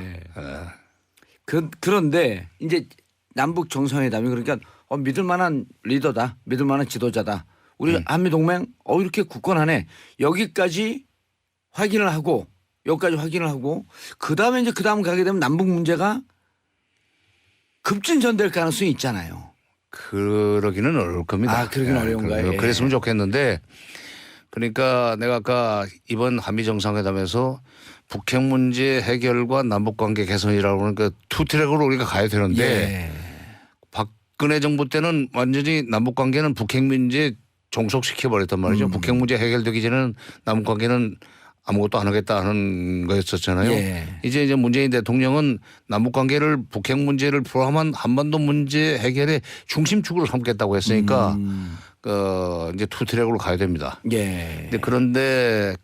그런데 이제 남북 정상회담이 그러니까 믿을 만한 리더다. 믿을 만한 지도자다. 우리 한미 동맹 이렇게 굳건하네. 여기까지 확인을 하고 그다음에 이제 그다음 가게 되면 남북 문제가 급진전될 가능성이 있잖아요. 그러기는 어려울 겁니다. 그러기는 어려운가요? 그랬으면 좋겠는데 그러니까 내가 아까 이번 한미 정상회담에서 북핵 문제 해결과 남북 관계 개선이라고 하는 그 투 트랙으로 우리가 가야 되는데 박근혜 정부 때는 완전히 남북 관계는 북핵 문제 종속시켜 버렸단 말이죠. 북핵 문제 해결되기 전에는 남북 관계는 아무것도 안 하겠다 하는 거였었잖아요. 이제 문재인 대통령은 남북 관계를 북핵 문제를 포함한 한반도 문제 해결의 중심축으로 삼겠다고 했으니까 이제 투 트랙으로 가야 됩니다. 그런데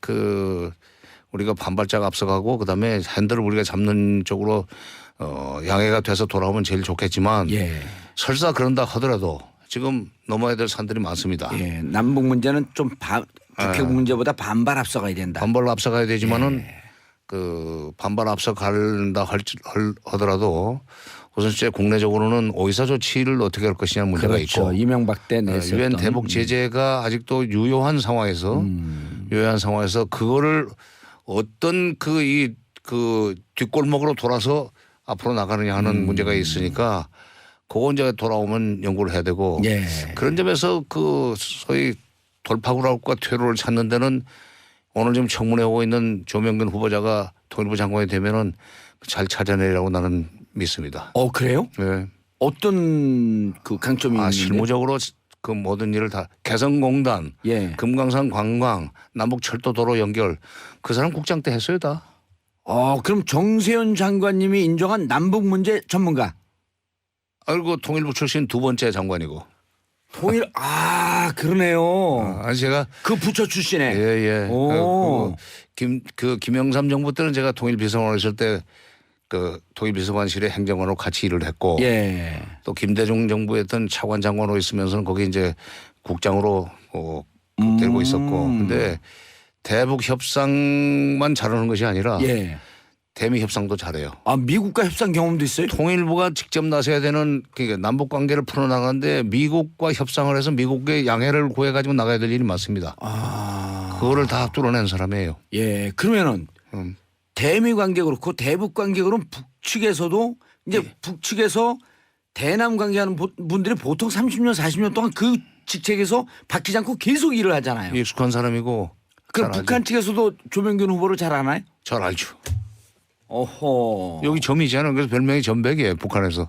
우리가 반발자가 앞서가고 그다음에 핸들을 우리가 잡는 쪽으로 양해가 돼서 돌아오면 제일 좋겠지만 설사 그런다 하더라도 지금 넘어야 될 산들이 많습니다. 남북 문제는 좀 북핵 문제보다 반발 앞서가야 된다. 반발 앞서가야 되지만은 그 반발 앞서간다 하더라도 우선 국내적으로는 오이사 조치를 어떻게 할 것이냐는 문제가 있고 이명박 때 냈었던 유엔 대북 제재가 아직도 유효한 상황에서 그거를 어떤 그 뒷골목으로 돌아서 앞으로 나가느냐 하는 문제가 있으니까 그거 이제 돌아오면 연구를 해야 되고 그런 점에서 그 소위 돌파구랄까 퇴로를 찾는 데는 오늘 지금 청문회 오고 있는 조명근 후보자가 통일부 장관이 되면은 잘 찾아내리라고 나는 믿습니다. 그래요? 네. 어떤 그 강점이 있는데? 실무적으로 그 모든 일을 다 개성공단, 예. 금강산 관광, 남북철도도로 연결 그 사람 국장 때 했어요 다. 그럼 정세현 장관님이 인정한 남북 문제 전문가. 그리고 통일부 출신 두 번째 장관이고. 그러네요. 제가 그 부처 출신에. 예. 오. 김영삼 정부 때는 제가 통일비서관을 했을 때 그 통일비서관실의 행정관으로 같이 일을 했고 예. 또 김대중 정부였던 차관 장관으로 있으면서는 거기 이제 국장으로 되고 있었고 근데 대북 협상만 잘하는 것이 아니라 예. 대미 협상도 잘해요. 미국과 협상 경험도 있어요? 통일부가 직접 나서야 되는 그러니까 남북 관계를 풀어나가는데 미국과 협상을 해서 미국의 양해를 구해가지고 나가야 될 일이 많습니다. 그거를 다 뚫어낸 사람이에요. 예. 그러면은 대미 관계 그렇고 대북 관계 그럼 북측에서도 이제 북측에서 대남 관계하는 분들이 보통 30년 40년 동안 그 직책에서 바뀌지 않고 계속 일을 하잖아요. 익숙한 사람이고. 그럼 북한 측에서도 조명균 후보를 잘 아나요? 잘 알죠. 어허. 여기 점이잖아요. 그래서 별명이 점백이에요. 북한에서.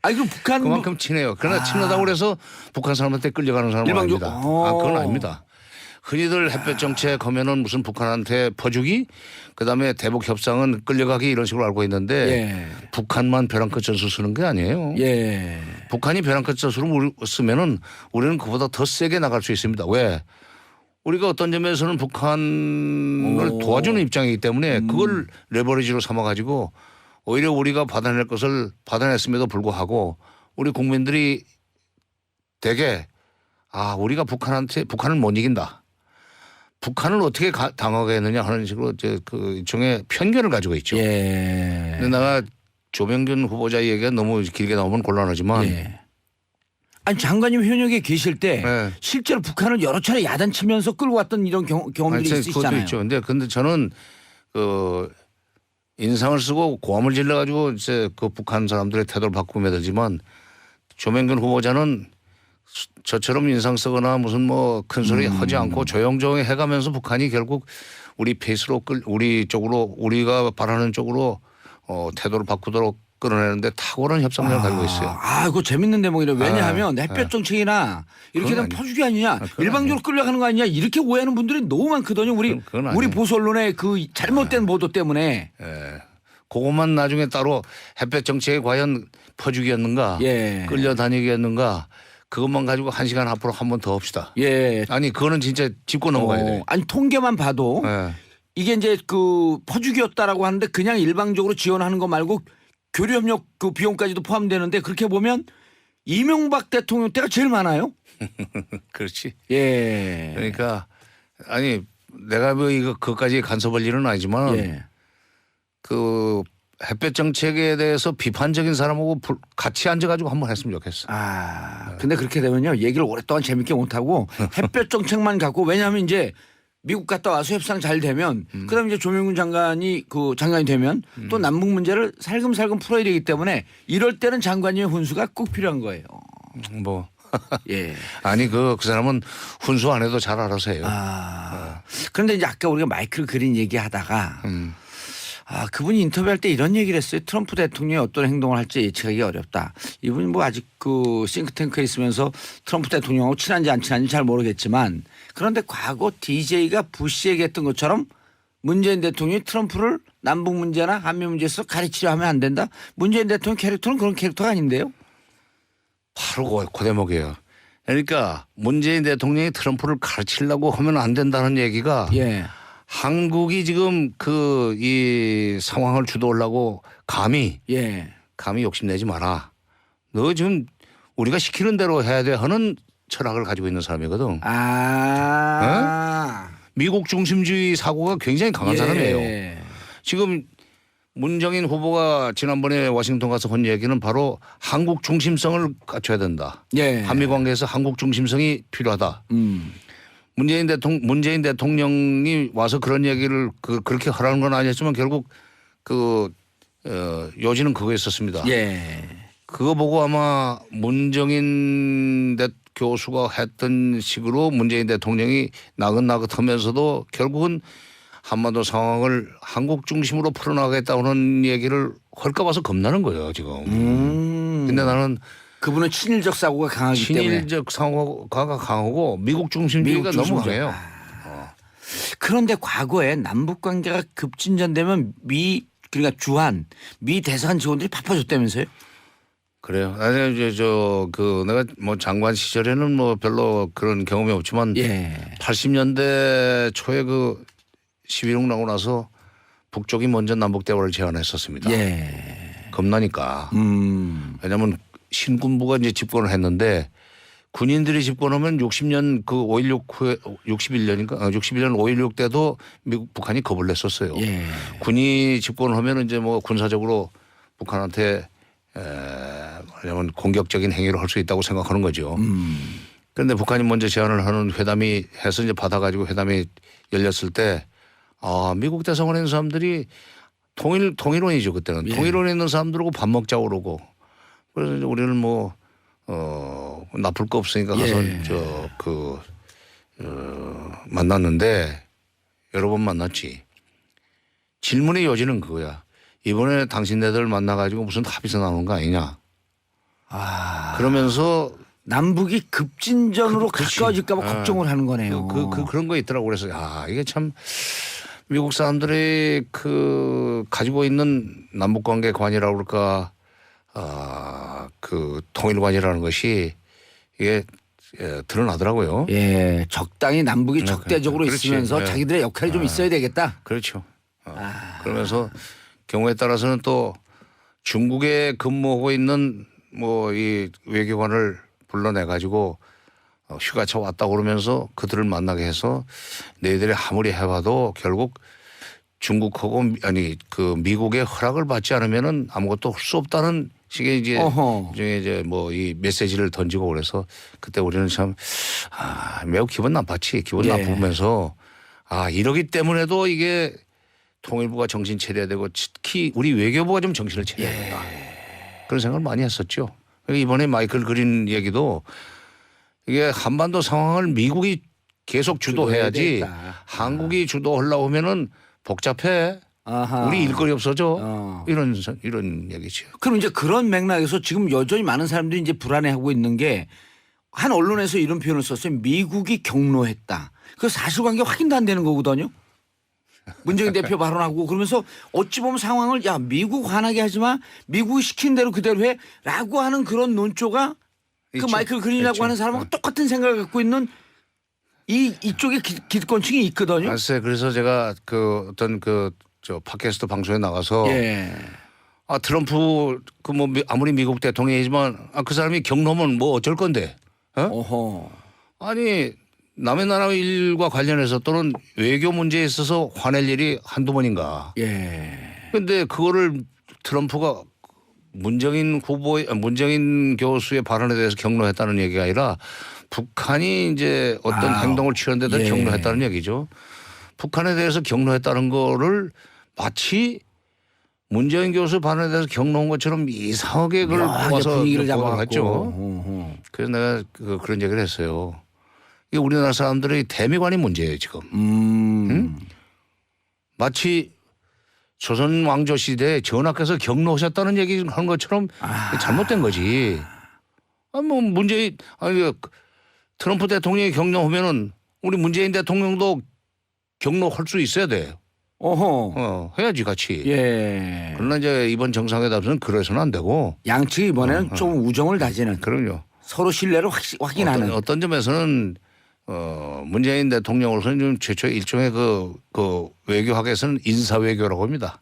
그럼 북한 그만큼 친해요. 그러나 친하다고 그래서 북한 사람한테 끌려가는 사람은 일방적- 아닙니다. 그건 아닙니다. 흔히들 햇볕 정책 하면은 무슨 북한한테 퍼주기 그다음에 대북 협상은 끌려가기 이런 식으로 알고 있는데 예. 북한만 벼랑 끝 전술 쓰는 게 아니에요. 예. 북한이 벼랑 끝 전술을 쓰면은 우리는 그보다 더 세게 나갈 수 있습니다. 왜? 우리가 어떤 점에서는 북한을 도와주는 입장이기 때문에 그걸 레버리지로 삼아가지고 오히려 우리가 받아낼 것을 받아냈음에도 불구하고 우리 국민들이 되게 우리가 북한을 못 이긴다. 북한을 어떻게 당하게 했느냐 하는 식으로 그 일종의 편견을 가지고 있죠. 예. 근데 내가 조명균 후보자 얘기가 너무 길게 나오면 곤란하지만 예. 장관님 현역에 계실 때 네. 실제로 북한을 여러 차례 야단치면서 끌고 왔던 이런 경험들이 그것도 있으시잖아요. 있죠. 근데 저는 그 인상을 쓰고 고함을 질러 가지고 이제 그 북한 사람들의 태도를 바꾸면 되지만 조명균 후보자는 저처럼 인상 쓰거나 무슨 뭐 큰 소리 하지 않고 조용조용히 해가면서 북한이 결국 우리 페이스로 우리 쪽으로 우리가 바라는 쪽으로 태도를 바꾸도록 끌어내는데 탁월한 협상력을 가지고 있어요. 그거 재밌는 대목이래. 왜냐하면 햇볕 정책이나 이렇게 되면 퍼주기 아니냐, 일방적으로 끌려가는 거 아니냐 이렇게 오해하는 분들이 너무 많거든요. 우리 보수 언론의 그 잘못된 보도 때문에. 예. 그것만 나중에 따로 햇볕 정책이 과연 퍼주기였는가, 예. 끌려다니기였는가. 그것만 가지고 한 시간 앞으로 한 번 더 합시다. 예. 아니 그거는 진짜 짚고 넘어가야 돼. 통계만 봐도 예. 이게 이제 그 퍼주기였다라고 하는데 그냥 일방적으로 지원하는 거 말고 교류협력 그 비용까지도 포함되는데 그렇게 보면 이명박 대통령 때가 제일 많아요. 그렇지. 예. 그러니까 아니 내가 뭐 이거 그것까지 간섭할 일은 아니지만 예. 그 햇볕 정책에 대해서 비판적인 사람하고 같이 앉아가지고 한번 했으면 좋겠어. 근데 그렇게 되면요 얘기를 오랫동안 재밌게 못하고 햇볕 정책만 갖고 왜냐하면 이제 미국 갔다 와서 협상 잘 되면 그다음에 이제 조명균 장관이 장관이 되면 또 남북 문제를 살금살금 풀어야 되기 때문에 이럴 때는 장관님의 훈수가 꼭 필요한 거예요. 뭐 예. 아니 그 사람은 훈수 안 해도 잘 알아서 해요. 그런데 이제 아까 우리가 마이크를 그린 얘기하다가 그분이 인터뷰할 때 이런 얘기를 했어요. 트럼프 대통령이 어떤 행동을 할지 예측하기 어렵다. 이분이 뭐 아직 그 싱크탱크에 있으면서 트럼프 대통령하고 친한지 안 친한지 잘 모르겠지만 그런데 과거 DJ가 부시에게 했던 것처럼 문재인 대통령이 트럼프를 남북 문제나 한미 문제에서 가르치려 하면 안 된다. 문재인 대통령 캐릭터는 그런 캐릭터가 아닌데요. 바로 그 대목이에요. 그러니까 문재인 대통령이 트럼프를 가르치려고 하면 안 된다는 얘기가 예. 한국이 지금 이 상황을 주도하려고 감히 욕심내지 마라. 너 지금 우리가 시키는 대로 해야 돼 하는 철학을 가지고 있는 사람이거든. 미국 중심주의 사고가 굉장히 강한 사람이에요. 지금 문정인 후보가 지난번에 워싱턴 가서 한 얘기는 바로 한국 중심성을 갖춰야 된다. 한미 관계에서 한국 중심성이 필요하다. 문재인 대통령이 와서 그런 얘기를 그렇게 하라는 건 아니었지만 결국 요지는 그거 있었습니다. 그거 보고 아마 문정인 교수가 했던 식으로 문재인 대통령이 나긋나긋하면서도 결국은 한반도 상황을 한국 중심으로 풀어나가겠다는 얘기를 할까 봐서 겁나는 거예요 지금. 근데 나는 그분은 친일적 사고가 강하기 때문에. 친일적 사고가 강하고 미국 중심주의가 너무 강해요. 그런데 과거에 남북 관계가 급진전되면 그러니까 주한 미 대사관 직원들이 바빠졌다면서요? 그래요. 아니 이제 내가 뭐 장관 시절에는 뭐 별로 그런 경험이 없지만 80년대 초에 그 11.6 나고 나서 북쪽이 먼저 남북 대화를 제안했었습니다. 겁나니까. 왜냐하면 신군부가 이제 집권을 했는데 군인들이 집권하면 60년 그 5.16 후에 61년인가 61년 5.16 때도 북한이 겁을 냈었어요. 군이 집권을 하면 이제 뭐 군사적으로 북한한테 왜냐하면 공격적인 행위를 할 수 있다고 생각하는 거죠. 그런데 북한이 먼저 제안을 하는 회담이 해서 이제 받아가지고 회담이 열렸을 때 미국 대사관에 있는 사람들이 통일원이죠 그때는. 통일원에 있는 사람들하고 밥 먹자고 그러고 그래서 이제 우리는 뭐 나쁠 거 없으니까 가서 만났는데 여러 번 만났지. 질문의 요지는 그거야. 이번에 당신네들 만나가지고 무슨 합의서 나오는 거 아니냐. 그러면서 남북이 급진전으로 가까워질까 봐 걱정을 하는 거네요. 그런 거 있더라고. 그래서 이게 참 미국 사람들이 그 가지고 있는 남북관계 관이라고 그럴까 그 통일관이라는 것이 이게 드러나더라고요. 적당히 남북이 적대적으로 그렇지. 있으면서 자기들의 역할이 좀 있어야 되겠다. 그렇죠. 그러면서 경우에 따라서는 또 중국에 근무하고 있는 뭐 이 외교관을 불러내 가지고 휴가차 왔다고 그러면서 그들을 만나게 해서 너희들이 아무리 해봐도 결국 중국하고 그 미국의 허락을 받지 않으면은 아무것도 할 수 없다는 식의 이제 뭐 이 메시지를 던지고 그래서 그때 우리는 참 매우 기분 나빴지. 기분 나쁘면서 이러기 때문에도 이게 통일부가 정신 차려야 되고 특히 우리 외교부가 좀 정신을 차려야 된다. 그런 생각을 많이 했었죠. 이번에 마이클 그린 얘기도 이게 한반도 상황을 미국이 계속 주도해야지 한국이 주도하려고 하면은 복잡해. 우리 일거리 없어져. 이런 얘기죠. 그럼 이제 그런 맥락에서 지금 여전히 많은 사람들이 이제 불안해하고 있는 게 한 언론에서 이런 표현을 썼어요. 미국이 경로했다. 그 사실관계 확인도 안 되는 거거든요. 문재인 대표 발언하고 그러면서 어찌 보면 상황을 미국 화나게 하지 마. 미국이 시킨 대로 그대로 해. 라고 하는 그런 논조가 그 마이클 그린이라고 하는 사람하고 똑같은 생각을 갖고 있는 이쪽에 기득권층이 있거든요. 맞아요. 그래서 제가 어떤 팟캐스트 방송에 나가서 트럼프 뭐 아무리 미국 대통령이지만 그 사람이 경로면 뭐 어쩔 건데. 아니 남의 나라 일과 관련해서 또는 외교 문제에 있어서 화낼 일이 한두 번인가. 그런데 그거를 트럼프가 문정인 교수의 발언에 대해서 경로했다는 얘기가 아니라 북한이 이제 어떤 행동을 취한 데 대해서 경로했다는 얘기죠. 북한에 대해서 경로했다는 거를 마치 문재인 교수 발언에 대해서 경로한 것처럼 이상하게 그걸 모아서 분위기를 잡아갔죠. 그래서 내가 그런 얘기를 했어요. 이게 우리나라 사람들의 대미관이 문제예요 지금. 응? 마치 조선 왕조 시대에 전하께서 경로하셨다는 얘기를 한 것처럼 잘못된 거지. 뭐 트럼프 대통령이 경로하면은 우리 문재인 대통령도 경로할 수 있어야 돼. 해야지 같이. 그러나 이제 이번 정상회담에서는 그래서는 안 되고. 양측이 이번에는 좀 우정을 다지는. 그럼요. 서로 신뢰를 확인하는. 어떤 점에서는 문재인 대통령으로서는 좀 최초의 일종의 그 외교학에서는 인사외교라고 합니다.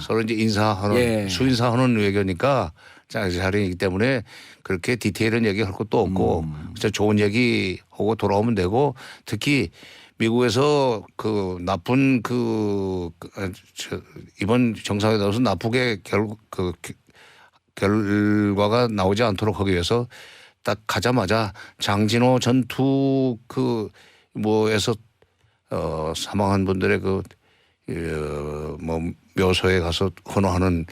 서로 이제 인사하는 수인사하는 외교니까 자리이기 때문에 그렇게 디테일한 얘기할 것도 없고 진짜 좋은 얘기하고 돌아오면 되고 특히 미국에서 나쁜 이번 정상회담에서 나쁘게 결과가 나오지 않도록 하기 위해서 딱 가자마자 장진호 전투 뭐에서 사망한 분들의 뭐 묘소에 가서 헌화하는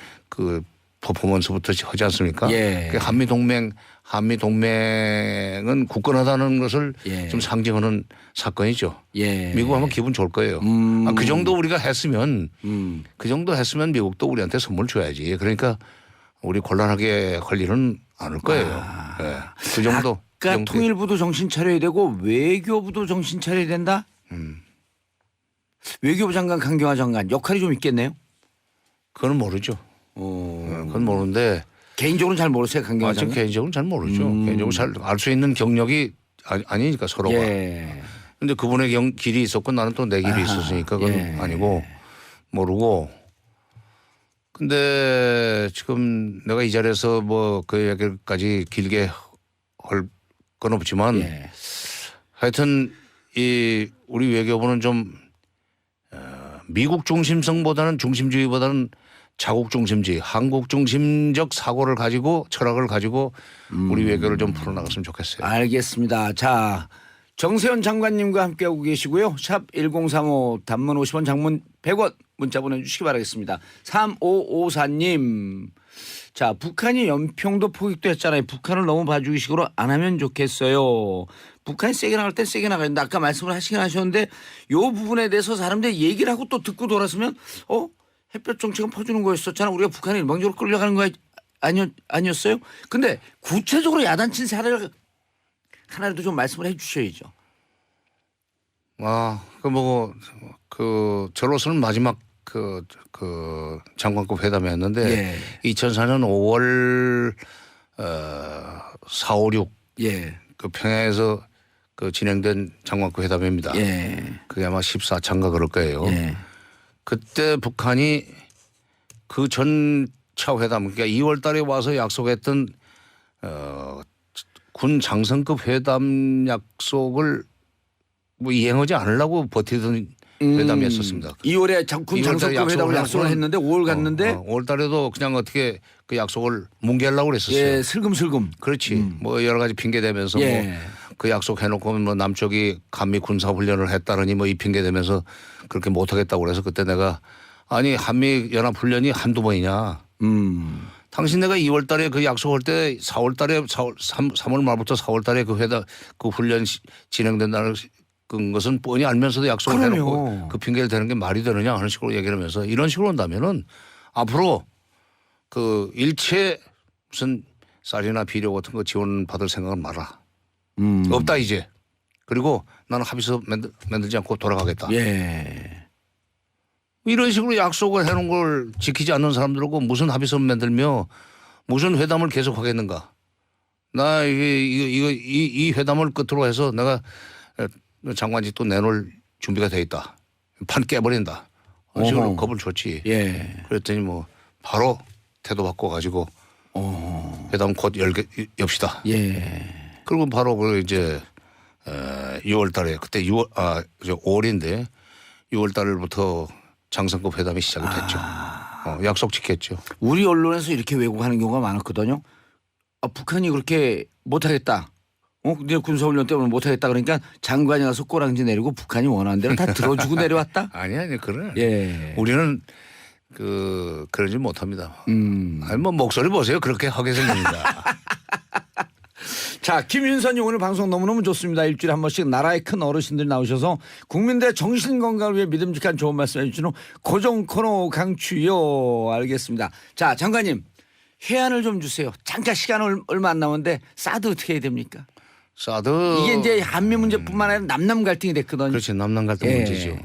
퍼포먼스부터 하지 않습니까? 예. 그 한미 동맹은 굳건하다는 것을 예. 좀 상징하는 사건이죠. 예. 미국 하면 기분 좋을 거예요. 그 정도 우리가 했으면 그 정도 했으면 미국도 우리한테 선물 줘야지. 그러니까 우리 곤란하게 할 일은 않을 거예요. 예. 그 정도. 그러니까 통일부도 정신 차려야 되고 외교부도 정신 차려야 된다. 외교부 장관 강경화 장관 역할이 좀 있겠네요. 그건 모르죠. 그건 모르는데 개인적으로는 잘 모르세요, 강경화 아직 장관. 개인적으로는 잘 모르죠. 개인적으로 잘 알 수 있는 경력이 아니니까 서로가. 예. 근데 그분의 길이 있었고 나는 또 내 길이 있었으니까 그건 예. 아니고 모르고. 근데 지금 내가 이 자리에서 뭐 그 얘기까지 길게 할 건 없지만 예. 하여튼 이 우리 외교부는 좀 미국 중심성보다는 중심주의보다는 자국 중심주의, 한국 중심적 사고를 가지고 철학을 가지고 우리 외교를 좀 풀어나갔으면 좋겠어요. 알겠습니다. 자, 정세현 장관님과 함께하고 계시고요. 샵 1035 단문 50원 장문 100원 문자 보내주시기 바라겠습니다. 3554님. 자, 북한이 연평도 포격도 했잖아요. 북한을 너무 봐주기식으로 안 하면 좋겠어요. 북한이 세게 나갈 때 세게 나가야 된다. 아까 말씀을 하시긴 하셨는데 이 부분에 대해서 사람들이 얘기를 하고 또 듣고 돌아서면 햇볕 정책은 퍼주는 거였었잖아. 우리가 북한에 일방적으로 끌려가는 거 아니었어요? 근데 구체적으로 야단친 사례를 하나라도 좀 말씀을 해 주셔야죠. 저로서는 마지막 그 장관급 회담이었는데 예. 2004년 5월 4, 5, 6 예. 그 평양에서 그 진행된 장관급 회담입니다. 예. 그게 아마 14차인가 그럴 거예요. 예. 그때 북한이 그 전차 회담 그러니까 2월 달에 와서 약속했던 군 장성급 회담 약속을 뭐 이행하지 않으려고 버티던 회담이었었습니다. 2월에 군 장성급 회담을 약속을 했는데 5월 갔는데 5월 달에도 그냥 어떻게 그 약속을 뭉개려고 그랬었어요. 예, 슬금슬금. 그렇지. 뭐 여러 가지 핑계 대면서 예. 뭐 그 약속 해놓고 뭐 남쪽이 한미 군사 훈련을 했다느니 뭐 이 핑계 대면서 그렇게 못하겠다고 그래서 그때 내가 아니 한미 연합 훈련이 한두 번이냐. 당신 내가 2월 달에 그 약속할 때 4월 달에 3월 말부터 4월 달에 그 회담 그 훈련 진행된다는 것은 뻔히 알면서도 약속을 그럼요. 해놓고 그 핑계를 대는 게 말이 되느냐 하는 식으로 얘기를 하면서 이런 식으로 한다면은 앞으로 그 일체 무슨 쌀이나 비료 같은 거 지원받을 생각은 마라. 없다 이제. 그리고 나는 합의서 만들지 않고 돌아가겠다. 예. 이런 식으로 약속을 해놓은 걸 지키지 않는 사람들하고 무슨 합의서 만들며 무슨 회담을 계속하겠는가. 나 이 회담을 끝으로 해서 내가 장관직 또 내놓을 준비가 돼 있다. 판 깨버린다. 그런 식으로 겁을 줬지. 예. 그랬더니 뭐 바로 태도 바꿔가지고 회담 곧 엽시다. 예. 그리고 바로 그 이제 6월 달에 그때 5월인데 6월 달부터 장성급 회담이 시작이 됐죠. 약속 지켰죠. 우리 언론에서 이렇게 왜곡하는 경우가 많았거든요. 북한이 그렇게 못하겠다. 근데 군사훈련 때문에 못하겠다 그러니까 장관이 가서 꼬랑지 내리고 북한이 원하는 대로 다 들어주고 내려왔다. 아니 그래. 예. 우리는 그러지 못합니다. 아니 뭐 목소리 보세요. 그렇게 하게 생깁니다. 자, 김윤선님 오늘 방송 너무너무 좋습니다. 일주일에 한 번씩 나라의 큰 어르신들 나오셔서 국민들의 정신건강을 위해 믿음직한 좋은 말씀 해주시는 고정 코너 강추요. 알겠습니다. 자, 장관님 해안을 좀 주세요. 잠깐 시간 얼마 안 남았는데 사드 어떻게 해야 됩니까? 사드 이게 이제 한미 문제뿐만 아니라 남남 갈등이 됐거든요. 그렇지. 남남 갈등 문제죠.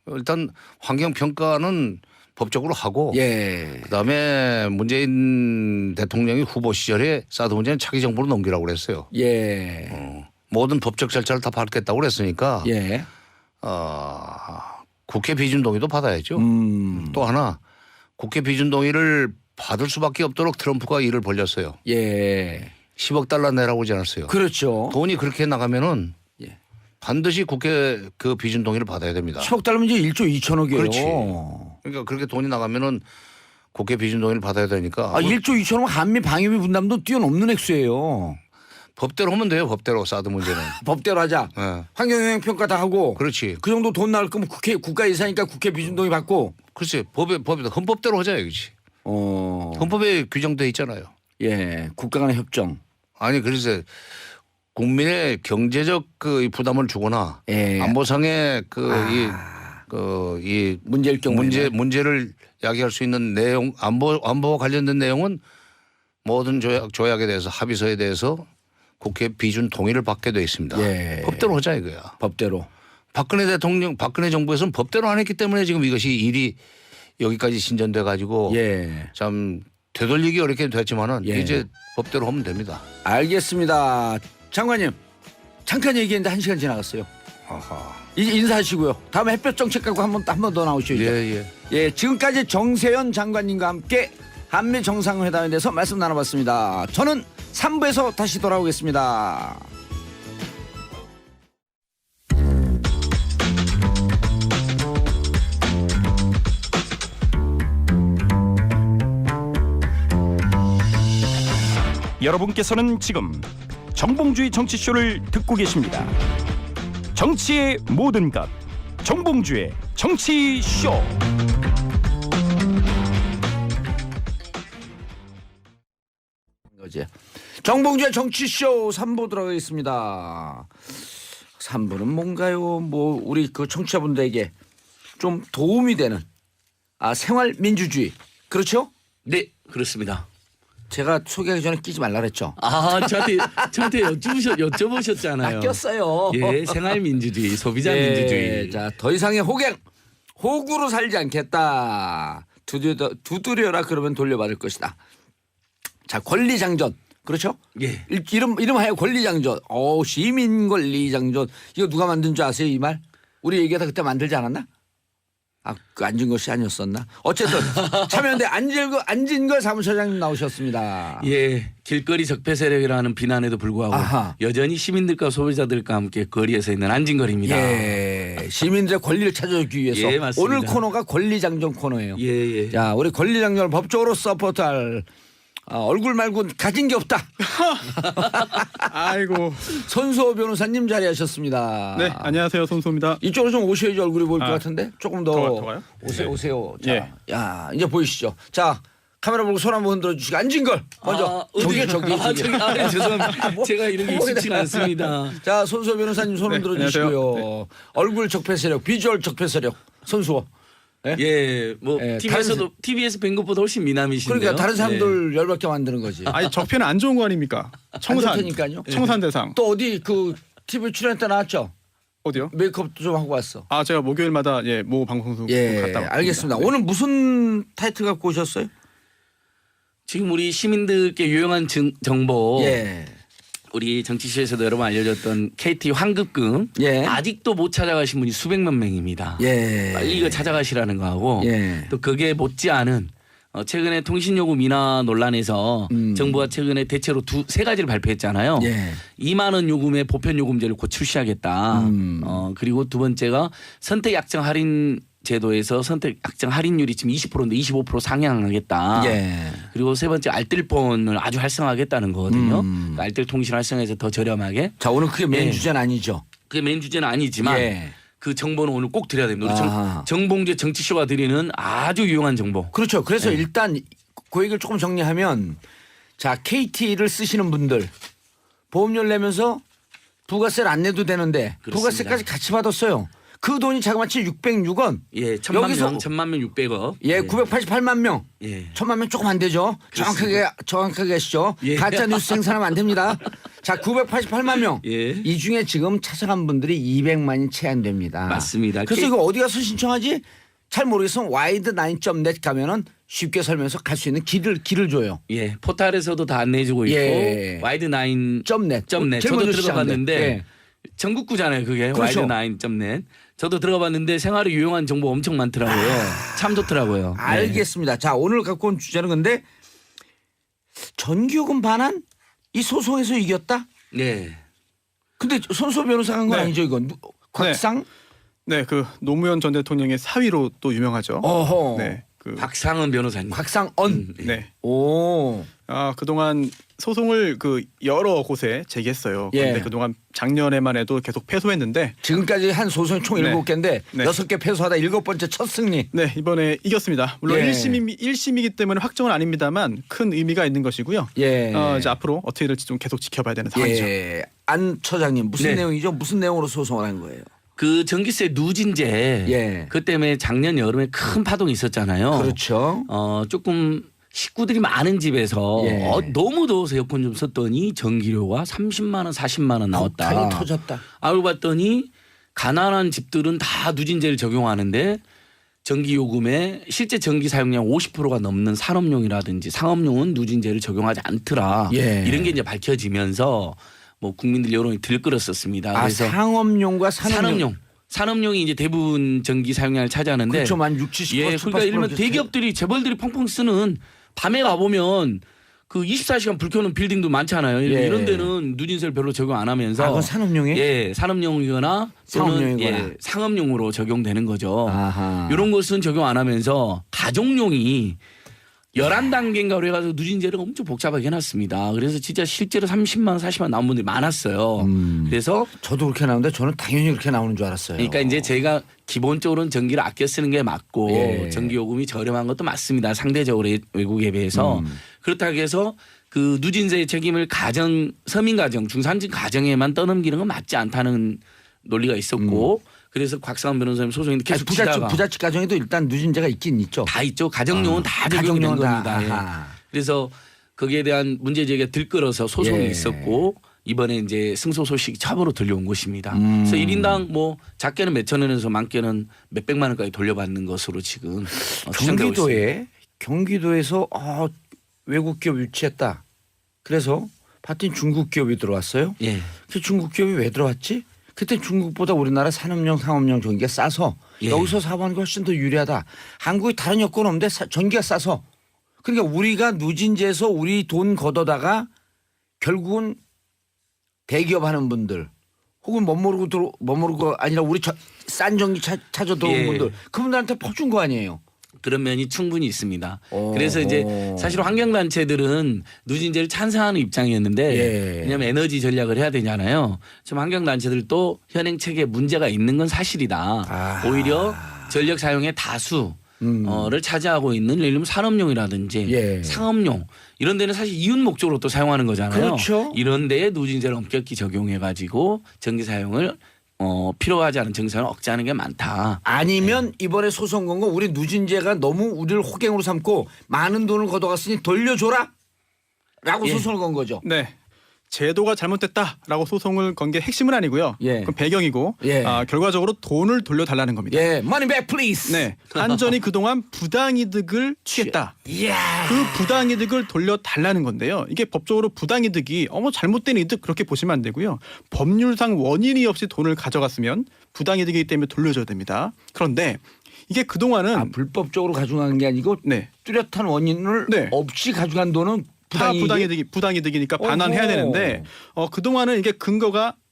일단 환경 평가는 법적으로 하고 예. 그다음에 문재인 대통령이 후보 시절에 사드 문제는 차기 정부로 넘기라고 그랬어요. 예. 모든 법적 절차를 다 밟겠다고 그랬으니까 예. 국회 비준 동의도 받아야죠. 또 하나 국회 비준 동의를 받을 수밖에 없도록 트럼프가 일을 벌렸어요. 예. 10억 달러 내라고 하지 않았어요. 그렇죠. 돈이 그렇게 나가면은 예. 반드시 국회 그 비준 동의를 받아야 됩니다. 10억 달러면 이제 1조 2천억이에요. 그렇지. 그러니까 그렇게 돈이 나가면은 국회 비준 동의를 받아야 되니까. 1조 2천억 한미 방위비 분담도 뛰어넘는 액수예요. 법대로 하면 돼요. 법대로 사드 문제는. 법대로 하자. 네. 환경영향 평가 다 하고. 그렇지. 그 정도 돈 나올 거면 국가 예산이니까 국회 비준 동의 받고. 글쎄 법에 헌법대로 하자 이거지. 헌법에 규정돼 있잖아요. 예, 국가 간의 협정. 아니 그래서 국민의 경제적 그 부담을 주거나 예. 안보상의 이 문제일 경우에 문제를 야기할 수 있는 내용 안보와 관련된 내용은 모든 조약에 대해서 합의서에 대해서 국회 비준 동의를 받게 돼 있습니다. 예. 법대로 하자 이거야. 법대로. 박근혜 정부에서는 법대로 안 했기 때문에 지금 이것이 일이 여기까지 진전돼 가지고 예. 참 되돌리기 어렵게 됐지만은 예. 이제 법대로 하면 됩니다. 알겠습니다. 장관님 잠깐 얘기했는데 1시간 지나갔어요. 아하. 이제 인사하시고요. 다음에 햇볕 정책 갖고 한 번 더 나오시죠. 예. 예, 지금까지 정세현 장관님과 함께 한미 정상회담에 대해서 말씀 나눠봤습니다. 저는 3부에서 다시 돌아오겠습니다. 여러분께서는 지금 정봉주의 정치쇼를 듣고 계십니다. 정치의 모든 것 정봉주의 정치쇼. 거지. 정봉주의 정치쇼 3부 들어가겠습니다. 3부는 뭔가요? 뭐 우리 그 청취자분들에게 좀 도움이 되는 생활 민주주의. 그렇죠? 네, 그렇습니다. 제가 소개하기 전에 끼지 말라 그랬죠. 저한테 여쭤보셨잖아요. 낚였어요. 예, 생활 민주주의, 소비자 예, 민주주의. 자, 더 이상의 호구로 살지 않겠다. 두드려라 그러면 돌려받을 것이다. 자, 권리장전. 그렇죠? 예. 이름하여 권리장전. 시민 권리장전. 이거 누가 만든 줄 아세요, 이 말? 우리 얘기하다 그때 만들지 않았나? 그 안진걸 씨 아니었었나? 어쨌든 참여연대 안진걸 사무처장님 나오셨습니다. 예, 길거리 적폐 세력이라는 비난에도 불구하고 아하. 여전히 시민들과 소비자들과 함께 거리에 서 있는 안진걸입니다. 예, 시민들의 권리를 찾아주기 위해서 예, 맞습니다. 오늘 코너가 권리장전 코너예요. 예. 자, 우리 권리장전을 법적으로 서포트할 얼굴 말고 가진 게 없다. 아이고. 손수호 변호사님 자리하셨습니다. 네, 안녕하세요. 손수호입니다. 이쪽으로 좀 오셔야지 얼굴이 보일 것 같은데 조금 더 더 가요? 오세요. 자, 예. 야 이제 보이시죠? 자, 카메라 보고 손 한번 흔들어 주시고 안진걸 먼저 저기. 죄송합니다. 제가 이런 게 익숙치가 않습니다. 자, 손수호 변호사님 손 네, 흔들어 안녕하세요. 주시고요. 얼굴 적폐 세력, 비주얼 적폐 세력 손수호. 예, 뭐 예, TV에서 뵌 것보다 훨씬 미남이신데요. 그러니까 다른 사람들 열받게 만드는 거지. 아니 적폐는 안 좋은 거 아닙니까? 청산. 테니까요. 청산 대상. 또 어디 그 TV 출연 때 나왔죠? 어디요? 메이크업도 좀 하고 왔어. 제가 목요일마다 모 방송국 갔다 왔습니다. 알겠습니다. 네. 오늘 무슨 타이틀 갖고 오셨어요? 지금 우리 시민들께 유용한 정보. 예. 우리 정치쇼에서도 여러 번 알려줬던 KT 환급금 예. 아직도 못 찾아가신 분이 수백만 명입니다. 예. 빨리 이거 찾아가시라는 거하고 예. 또 그게 못지않은 최근에 통신요금 인하 논란에서 정부가 최근에 대체로 세 가지를 발표했잖아요. 예. 2만 원 요금의 보편 요금제를 곧 출시하겠다. 그리고 두 번째가 선택 약정 할인 제도에서 선택 약정 할인율이 지금 20%인데 25% 상향하겠다. 예. 그리고 세 번째 알뜰폰을 아주 활성화하겠다는 거거든요. 그러니까 알뜰 통신 활성화해서 더 저렴하게. 자, 오늘 그게 메인 예. 주제는 아니죠. 그게 메인 주제는 아니지만 예. 그 정보는 오늘 꼭 드려야 됩니다. 우리 아하. 정봉주의 정치쇼가 드리는 아주 유용한 정보. 그렇죠. 그래서 예. 일단 그 얘기를 조금 정리하면 자, KT를 쓰시는 분들 보험료를 내면서 부가세를 안 내도 되는데 그렇습니다. 부가세까지 같이 받았어요. 그 돈이 자그마치 606원. 예, 천만 여기서 명, 600억. 예, 988만 명. 예. 1000만 명 조금 안 되죠. 정확하게 하시죠. 예. 가짜 뉴스 생산하면 안 됩니다. 자, 988만 명. 예. 이 중에 지금 찾아간 분들이 200만이 채 안 됩니다. 맞습니다. 그래서 이거 어디 가서 신청하지? 잘 모르겠으면 wide9.net 가면은 쉽게 설명해서 갈 수 있는 길을 줘요. 예, 포탈에서도 다 안내해주고 있고 예. 와이드9.net. .net. 제일 저도 먼저 들어가봤는데 시작하는데. 예. 전국구잖아요, 그게. 그렇죠. 와이드9.net. 저도 들어가봤는데 생활에 유용한 정보 엄청 많더라고요. 참 좋더라고요. 알겠습니다. 자, 오늘 갖고 온 주제는 근데 전기요금 반환? 이 소송에서 이겼다? 네. 근데 손수호 변호사가 한 건 네. 아니죠, 이건. 곽상? 네, 그 노무현 전 대통령의 사위로 또 유명하죠. 어허. 네. 그 곽상은 변호사님. 곽상언. 네. 오. 그동안 소송을 그 여러 곳에 제기했어요. 그런데 예. 그동안 작년에만 해도 계속 패소했는데 지금까지 한 소송이 총 네. 7개인데 네. 6개 패소하다 7번째 첫 승리. 네, 이번에 이겼습니다. 물론 예. 1심이기 때문에 확정은 아닙니다만 큰 의미가 있는 것이고요. 예. 이제 앞으로 어떻게 될지 좀 계속 지켜봐야 되는 상황이죠. 예. 안 처장님 무슨 네. 내용이죠? 무슨 내용으로 소송을 한 거예요? 그 전기세 누진제 예. 그 때문에 작년 여름에 큰 파동이 있었잖아요. 그렇죠. 조금 식구들이 많은 집에서 예. 너무 더워서 에어컨 좀 썼더니 전기료가 30만 원, 40만 원 나왔다. 폭탄이 터졌다. 알고 봤더니 가난한 집들은 다 누진제를 적용하는데 전기 요금에 실제 전기 사용량 50%가 넘는 산업용이라든지 상업용은 누진제를 적용하지 않더라. 예. 이런 게 이제 밝혀지면서 뭐 국민들 여론이 들끓었었습니다. 그래서 상업용과 산업용. 산업용이 이제 대부분 전기 사용량을 차지하는데 그렇죠. 한 60, 70%. 예, 그러니까 이러면 대기업들이 재벌들이 펑펑 쓰는 밤에 가보면 그 24시간 불 켜는 빌딩도 많잖아요. 예. 이런 데는 누진세를 별로 적용 안 하면서 그건 산업용이에요? 예, 산업용이거나 또는 상업용이거나. 예, 상업용으로 적용되는 거죠. 아하. 이런 것은 적용 안 하면서 가정용이 11단계인가 그래가지고 누진제를 엄청 복잡하게 해놨습니다. 그래서 진짜 실제로 30만 원, 40만 원 나온 분들이 많았어요. 그래서 저도 그렇게 나오는데 저는 당연히 그렇게 나오는 줄 알았어요. 그러니까 이제 제가 기본적으로는 전기를 아껴 쓰는 게 맞고 예. 전기 요금이 저렴한 것도 맞습니다. 상대적으로 외국에 비해서 그렇다고 해서 그 누진세의 책임을 가정 서민 가정 중산층 가정에만 떠넘기는 건 맞지 않다는 논리가 있었고 그래서 곽상은 변호사님 소송인데 계속 치다가 부잣집 가정에도 일단 누진제가 있긴 있죠. 다 있죠. 가정용은 다 적용이 된 가정용은 다. 겁니다. 예. 아하. 그래서 거기에 대한 문제 제기가 들끓어서 소송이 예. 있었고 이번에 이제 승소 소식이 처음으로 들려온 것입니다. 음. 그래서 1인당 뭐 작게는 몇천 원에서 많게는 몇백만 원까지 돌려받는 것으로 지금 추정되고 있습니다. 경기도에서 외국 기업 유치했다. 그래서 봤더니 중국 기업이 들어왔어요. 예. 그 중국 기업이 왜 들어왔지? 그때 중국보다 우리나라 산업용 상업용 전기가 싸서 예. 여기서 사업하는 게 훨씬 더 유리하다. 한국이 다른 여건 없는데 전기가 싸서. 그러니까 우리가 누진제에서 우리 돈 걷어다가 결국은 대기업 하는 분들 혹은 못 모르고 아니라 우리 싼 전기 찾아 들어온 예. 분들 그분들한테 퍼준 거 아니에요. 그런 면이 충분히 있습니다. 오. 그래서 이제 사실 환경단체들은 누진제를 찬성하는 입장이었는데 예. 왜냐하면 에너지 전략을 해야 되잖아요. 지금 환경단체들도 현행 체계에 문제가 있는 건 사실이다. 아하. 오히려 전력 사용의 다수를 차지하고 있는 예를 들면 산업용이라든지 예. 상업용 이런 데는 사실 이윤 목적으로 또 사용하는 거잖아요. 그렇죠. 이런 데에 누진제를 엄격히 적용해 가지고 전기 사용을 필요하지 않은 정상을 억제하는 게 많다. 아니면 이번에 소송 건 거 우리 누진제가 너무 우리를 호갱으로 삼고 많은 돈을 걷어갔으니 돌려줘라 라고 예. 소송을 건 거죠. 네. 제도가 잘못됐다라고 소송을 건 게 핵심은 아니고요. 예. 그건 배경이고 예. 결과적으로 돈을 돌려달라는 겁니다. 예, money back please. 네, 한전이 그동안 부당이득을 취했다. 이야. 그 부당이득을 돌려달라는 건데요. 이게 법적으로 부당이득이 잘못된 이득 그렇게 보시면 안 되고요. 법률상 원인이 없이 돈을 가져갔으면 부당이득이기 때문에 돌려줘야 됩니다. 그런데 이게 그동안은 불법적으로 가져간 게 아니고 네, 뚜렷한 원인을 네. 없이 가져간 돈은 다 부당이득이니까 반환해야 되는데 그동안은 이게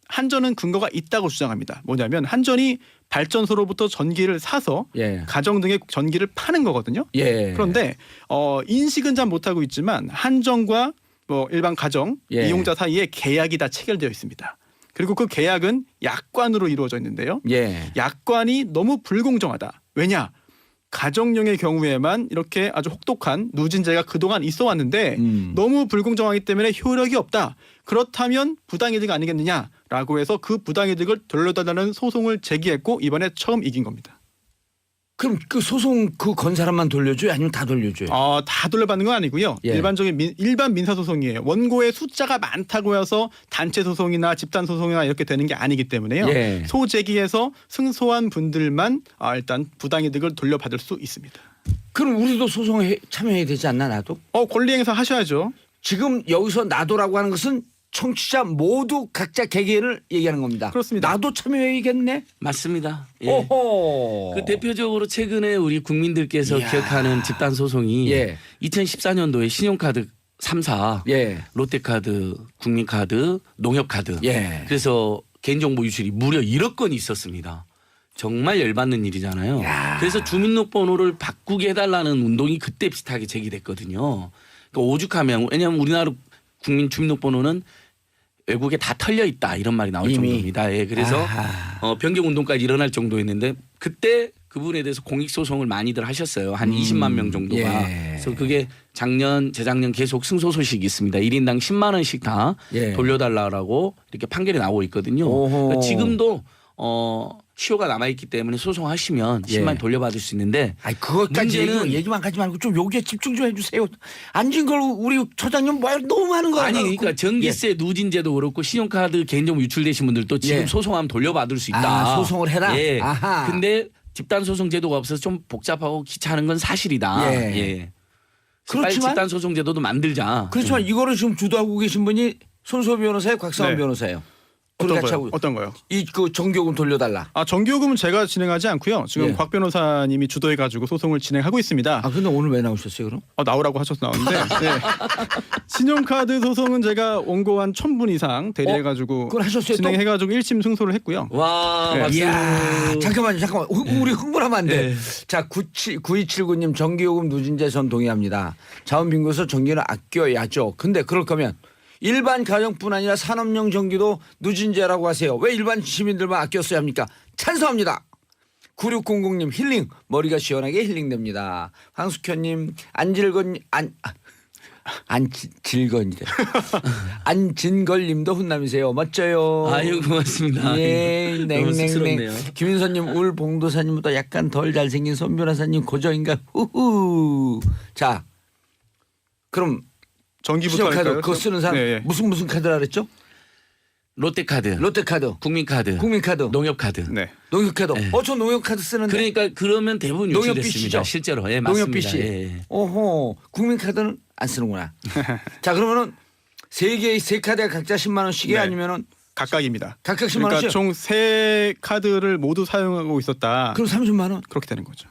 한전은 근거가 있다고 주장합니다. 뭐냐면 한전이 발전소로부터 전기를 사서 예. 가정 등의 전기를 파는 거거든요. 예. 그런데 인식은 잘 못하고 있지만 한전과 뭐 일반 가정 예. 이용자 사이에 계약이 다 체결되어 있습니다. 그리고 그 계약은 약관으로 이루어져 있는데요. 예. 약관이 너무 불공정하다. 왜냐? 가정용의 경우에만 이렇게 아주 혹독한 누진제가 그동안 있어 왔는데 너무 불공정하기 때문에 효력이 없다. 그렇다면 부당이득 아니겠느냐라고 해서 그 부당이득을 돌려달라는 소송을 제기했고 이번에 처음 이긴 겁니다. 그럼 그 소송 건 사람만 돌려줘요? 아니면 다 돌려줘요? 다 돌려받는 건 아니고요. 예. 일반적인 일반 민사 소송이에요. 원고의 숫자가 많다고 해서 단체 소송이나 집단 소송이나 이렇게 되는 게 아니기 때문에요. 예. 소제기해서 승소한 분들만 일단 부당이득을 돌려받을 수 있습니다. 그럼 우리도 소송에 참여해야 되지 않나 나도? 권리행사 하셔야죠. 지금 여기서 나도라고 하는 것은 청취자 모두 각자 개개인을 얘기하는 겁니다. 그렇습니다. 나도 참여해야겠네. 맞습니다. 예. 오호. 그 대표적으로 최근에 우리 국민들께서 이야. 기억하는 집단 소송이 예. 2014년도에 신용카드 3사 예. 롯데카드, 국민카드, 농협카드 예. 그래서 개인정보 유출이 무려 1억 건이 있었습니다. 정말 열받는 일이잖아요. 야. 그래서 주민등록번호를 바꾸게 해달라는 운동이 그때 비슷하게 제기됐거든요. 그러니까 오죽하면 왜냐하면 우리나라 국민 주민등록번호는 외국에 다 털려 있다 이런 말이 나올 이미. 정도입니다. 예, 그래서 변경 운동까지 일어날 정도였는데 그때 그분에 대해서 공익소송을 많이들 하셨어요. 한 20만 명 정도가. 예. 그래서 그게 작년 재작년 계속 승소 소식이 있습니다. 1인당 10만 원씩 다 예. 돌려달라고 이렇게 판결이 나오고 있거든요. 오호. 그러니까 지금도 시효가 남아있기 때문에 소송하시면 10만 원 돌려받을 수 있는데 아니 그것까지 얘기만 하지 말고 좀 여기에 집중 좀 해주세요. 앉은 걸 우리 처장님 말 너무 많은 거 아니 아니에요? 그러니까 전기세 누진제도 그렇고 신용카드 개인정보 유출되신 분들도 지금 예. 소송하면 돌려받을 수 있다. 소송을 해라. 예. 아하. 근데 집단 소송 제도가 없어서 좀 복잡하고 귀찮은 건 사실이다. 예. 예. 그렇지만- 빨리 집단 소송 제도도 만들자. 그렇지만 이거를 지금 주도하고 계신 분이 손소 변호사예요, 곽상원 네. 변호사예요. 둘이 어떤 같이 거요? 하고 어떤 거요? 이 그 정교금 돌려달라. 정기요금은 제가 진행하지 않고요. 지금 예. 곽 변호사님이 주도해가지고 소송을 진행하고 있습니다. 근데 오늘 왜 나오셨어요, 그럼? 나오라고 하셔서 나오는데 네. 신용카드 소송은 제가 원고 한 1,000분 이상 대리해가지고 그걸 하셨어요, 또? 진행해가지고 1심 승소를 했고요. 와, 네. 박수. 이야, 잠깐만. 우리 흥분하면 안 돼. 네. 자, 9279님 전기요금 누진제 전 동의합니다. 자원빈고에서 전기를 아껴야죠. 근데 그럴 거면 일반 가정뿐 아니라 산업용 전기도 누진제라고 하세요. 왜 일반 시민들만 아껴 써야 합니까? 찬성합니다. 9600님 힐링 머리가 시원하게 힐링됩니다. 황숙현님 안진걸님도 훈남이세요. 멋져요. 아유 고맙습니다. 예, 너무 냉냉냉. 쑥스럽네요. 김인선님 울 봉도사님보다 약간 덜 잘생긴 손 변호사님 고정인가? 후후. 자, 그럼 전기부터 신용카드 할까요? 그거 쓰는 사람 네, 네. 무슨 카드라 그랬죠? 롯데카드, 롯데카드, 국민카드, 국민카드, 농협카드. 네. 농협카드. 네. 저 농협카드 쓰는데. 그러니까 그러면 대부분 농협 유출됐습니다. BC죠? 실제로. 예, 농협 맞습니다. BC. 예. 오호. 국민카드는 안 쓰는구나. 자, 그러면은 세 카드에 각자 10만 원씩이 네. 아니면은 각각입니다. 각각 10만 그러니까 원씩. 총 3카드를 모두 사용하고 있었다. 그럼 30만 원. 그렇게 되는 거죠.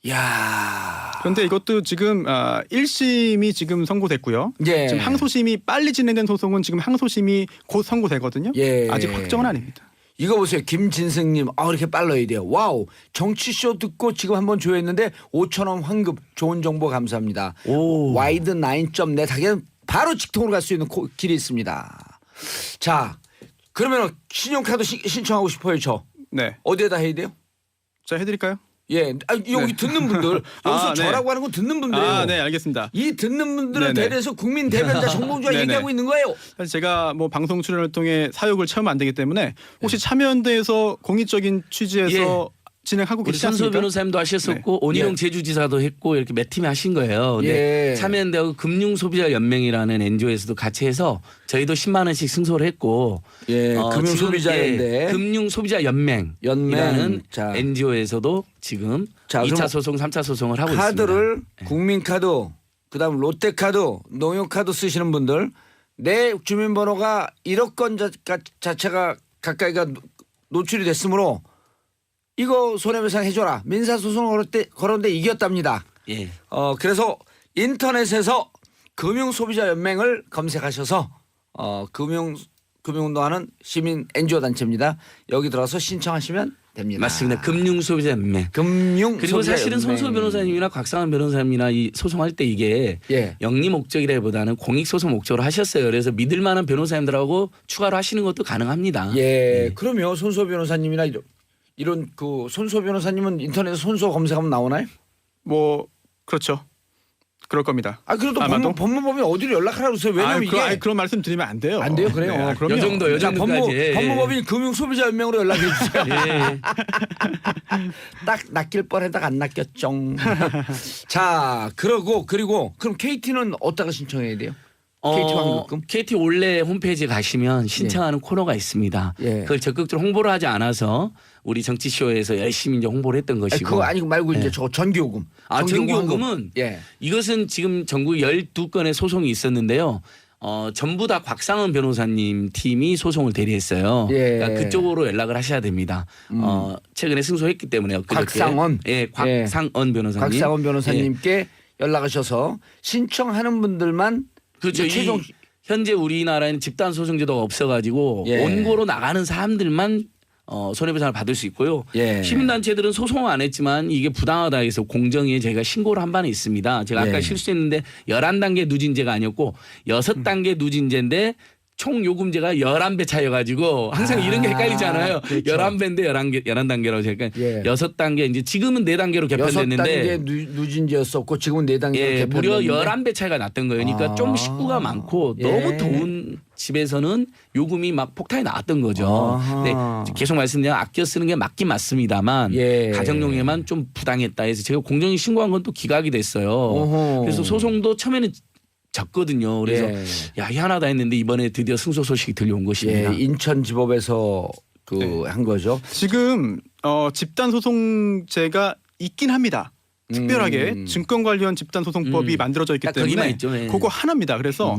야. 그런데 이것도 지금 1심이 지금 선고됐고요. 예. 지금 항소심이 빨리 진행된 소송은 지금 항소심이 곧 선고되거든요. 예. 아직 확정은 아닙니다. 이거 보세요. 김진승님. 이렇게 빨라야 돼요. 와우. 정치쇼 듣고 지금 한번 조회했는데 5,000원 환급. 좋은 정보 감사합니다. 오. 와이드 9.net 하기엔 바로 직통으로 갈 수 있는 길이 있습니다. 자, 그러면 신용카드 신청하고 싶어요. 저. 네. 어디에다 해야 돼요? 자, 해드릴까요? 예. 여기 네. 듣는 분들. 여기서 네. 저라고 하는 건 듣는 분들이에요. 네, 알겠습니다. 이 듣는 분들을 네네. 대리해서 국민 대변자 정봉주가 네네. 얘기하고 있는 거예요. 사실 제가 방송 출연을 통해 사욕을 채우면 안 되기 때문에 혹시 참여연대에서 공익적인 취지에서 진행하고 우리 계시지 선소 않습니까? 변호사님도 하셨었고 오니용 예. 제주지사도 했고 이렇게 몇 팀이 하신 거예요. 근데 예. 참여연대하고 금융소비자연맹이라는 NGO에서도 같이 해서 저희도 10만 원씩 승소를 했고 예. 지금, 금융소비자연대. 예, 금융소비자연맹이라는 자. NGO에서도 지금 자, 2차 그럼 소송, 3차 소송을 하고 카드를 있습니다. 국민카드, 그다음 롯데카드, 농협카드 쓰시는 분들 내 주민번호가 1억 건 자체가 가까이가 노출이 됐으므로 이거 손해배상 해줘라. 민사소송을 걸었는데 이겼답니다. 예. 그래서 인터넷에서 금융소비자연맹을 검색하셔서 금융운동하는 시민 NGO 단체입니다. 여기 들어서 신청하시면 됩니다. 맞습니다. 금융소비자연맹. 그리고 사실은 손소 변호사님이나 곽상원 변호사님이나 이 소송할 때 이게 예. 영리 목적이라기보다는 공익소송 목적으로 하셨어요. 그래서 믿을 만한 변호사님들하고 추가로 하시는 것도 가능합니다. 예, 그러면 손소 변호사님이나 이런 그 손소 변호사님은 인터넷에 손소 검색하면 나오나요? 그렇죠. 그럴 겁니다. 그래도 아마도? 법무법인 어디로 연락하라고 그러세요? 왜냐면 이게 그런 말씀 드리면 안 돼요. 안 돼요, 그래요? 네, 그럼요. 요 정도 자, 정도까지. 법무법인 금융소비자연맹으로 연락해 주세요. 예. 딱 낚일 뻔했다가 안 낚였죠. 자, 그리고 그럼 KT는 어디다가 신청해야 돼요? KT 환급금? KT 원래 홈페이지에 가시면 신청하는 코너가 있습니다. 예. 그걸 적극적으로 홍보를 하지 않아서 우리 정치쇼에서 열심히 이제 홍보를 했던 것이고. 그거 아니고 말고 이제 저 전기요금. 전기요금은 예. 이것은 지금 전국 12건의 소송이 있었는데요. 전부 다 곽상원 변호사님 팀이 소송을 대리했어요. 예. 그러니까 그쪽으로 연락을 하셔야 됩니다. 최근에 승소했기 때문에 엊그저께. 곽상원? 예, 곽상원 변호사님. 곽상원 예. 변호사님께 연락하셔서 신청하는 분들만 그렇죠. 이제 최종 현재 우리나라에는 집단 소송제도가 없어가지고 예. 원고로 나가는 사람들만 손해배상을 받을 수 있고요. 예. 시민단체들은 소송을 안 했지만 이게 부당하다 해서 공정위에 저희가 신고를 한 바는 있습니다. 제가 아까 예. 실수했는데 11단계 누진제가 아니었고 6단계 누진제인데 총 요금제가 11배 차여가지고 항상 이런 게 헷갈리잖아요. 그렇죠. 11배인데 11단계라고 제가 예. 6단계 이제 지금은 4단계로 개편됐는데 6단계 누진제였었고 지금은 4단계로 예, 무려 개편됐는데 11배 차이가 났던 거예요. 그러니까 좀 식구가 많고 예. 너무 더운 집에서는 요금이 막 폭탄이 나왔던 거죠. 아하. 근데 계속 말씀드리면 아껴 쓰는 게 맞긴 맞습니다만 예. 가정용에만 좀 부당했다 해서 제가 공정위 신고한 건 또 기각이 됐어요. 어허. 그래서 소송도 처음에는 졌거든요. 그래서 예. 야 희한하다 했는데 이번에 드디어 승소 소식이 들려온 것입니다. 예, 인천지법에서 한 거죠. 지금 집단 소송제가 있긴 합니다. 특별하게 증권 관련 집단 소송법이 만들어져 있기 딱 거기만 때문에 있죠. 예. 그거 하나입니다. 그래서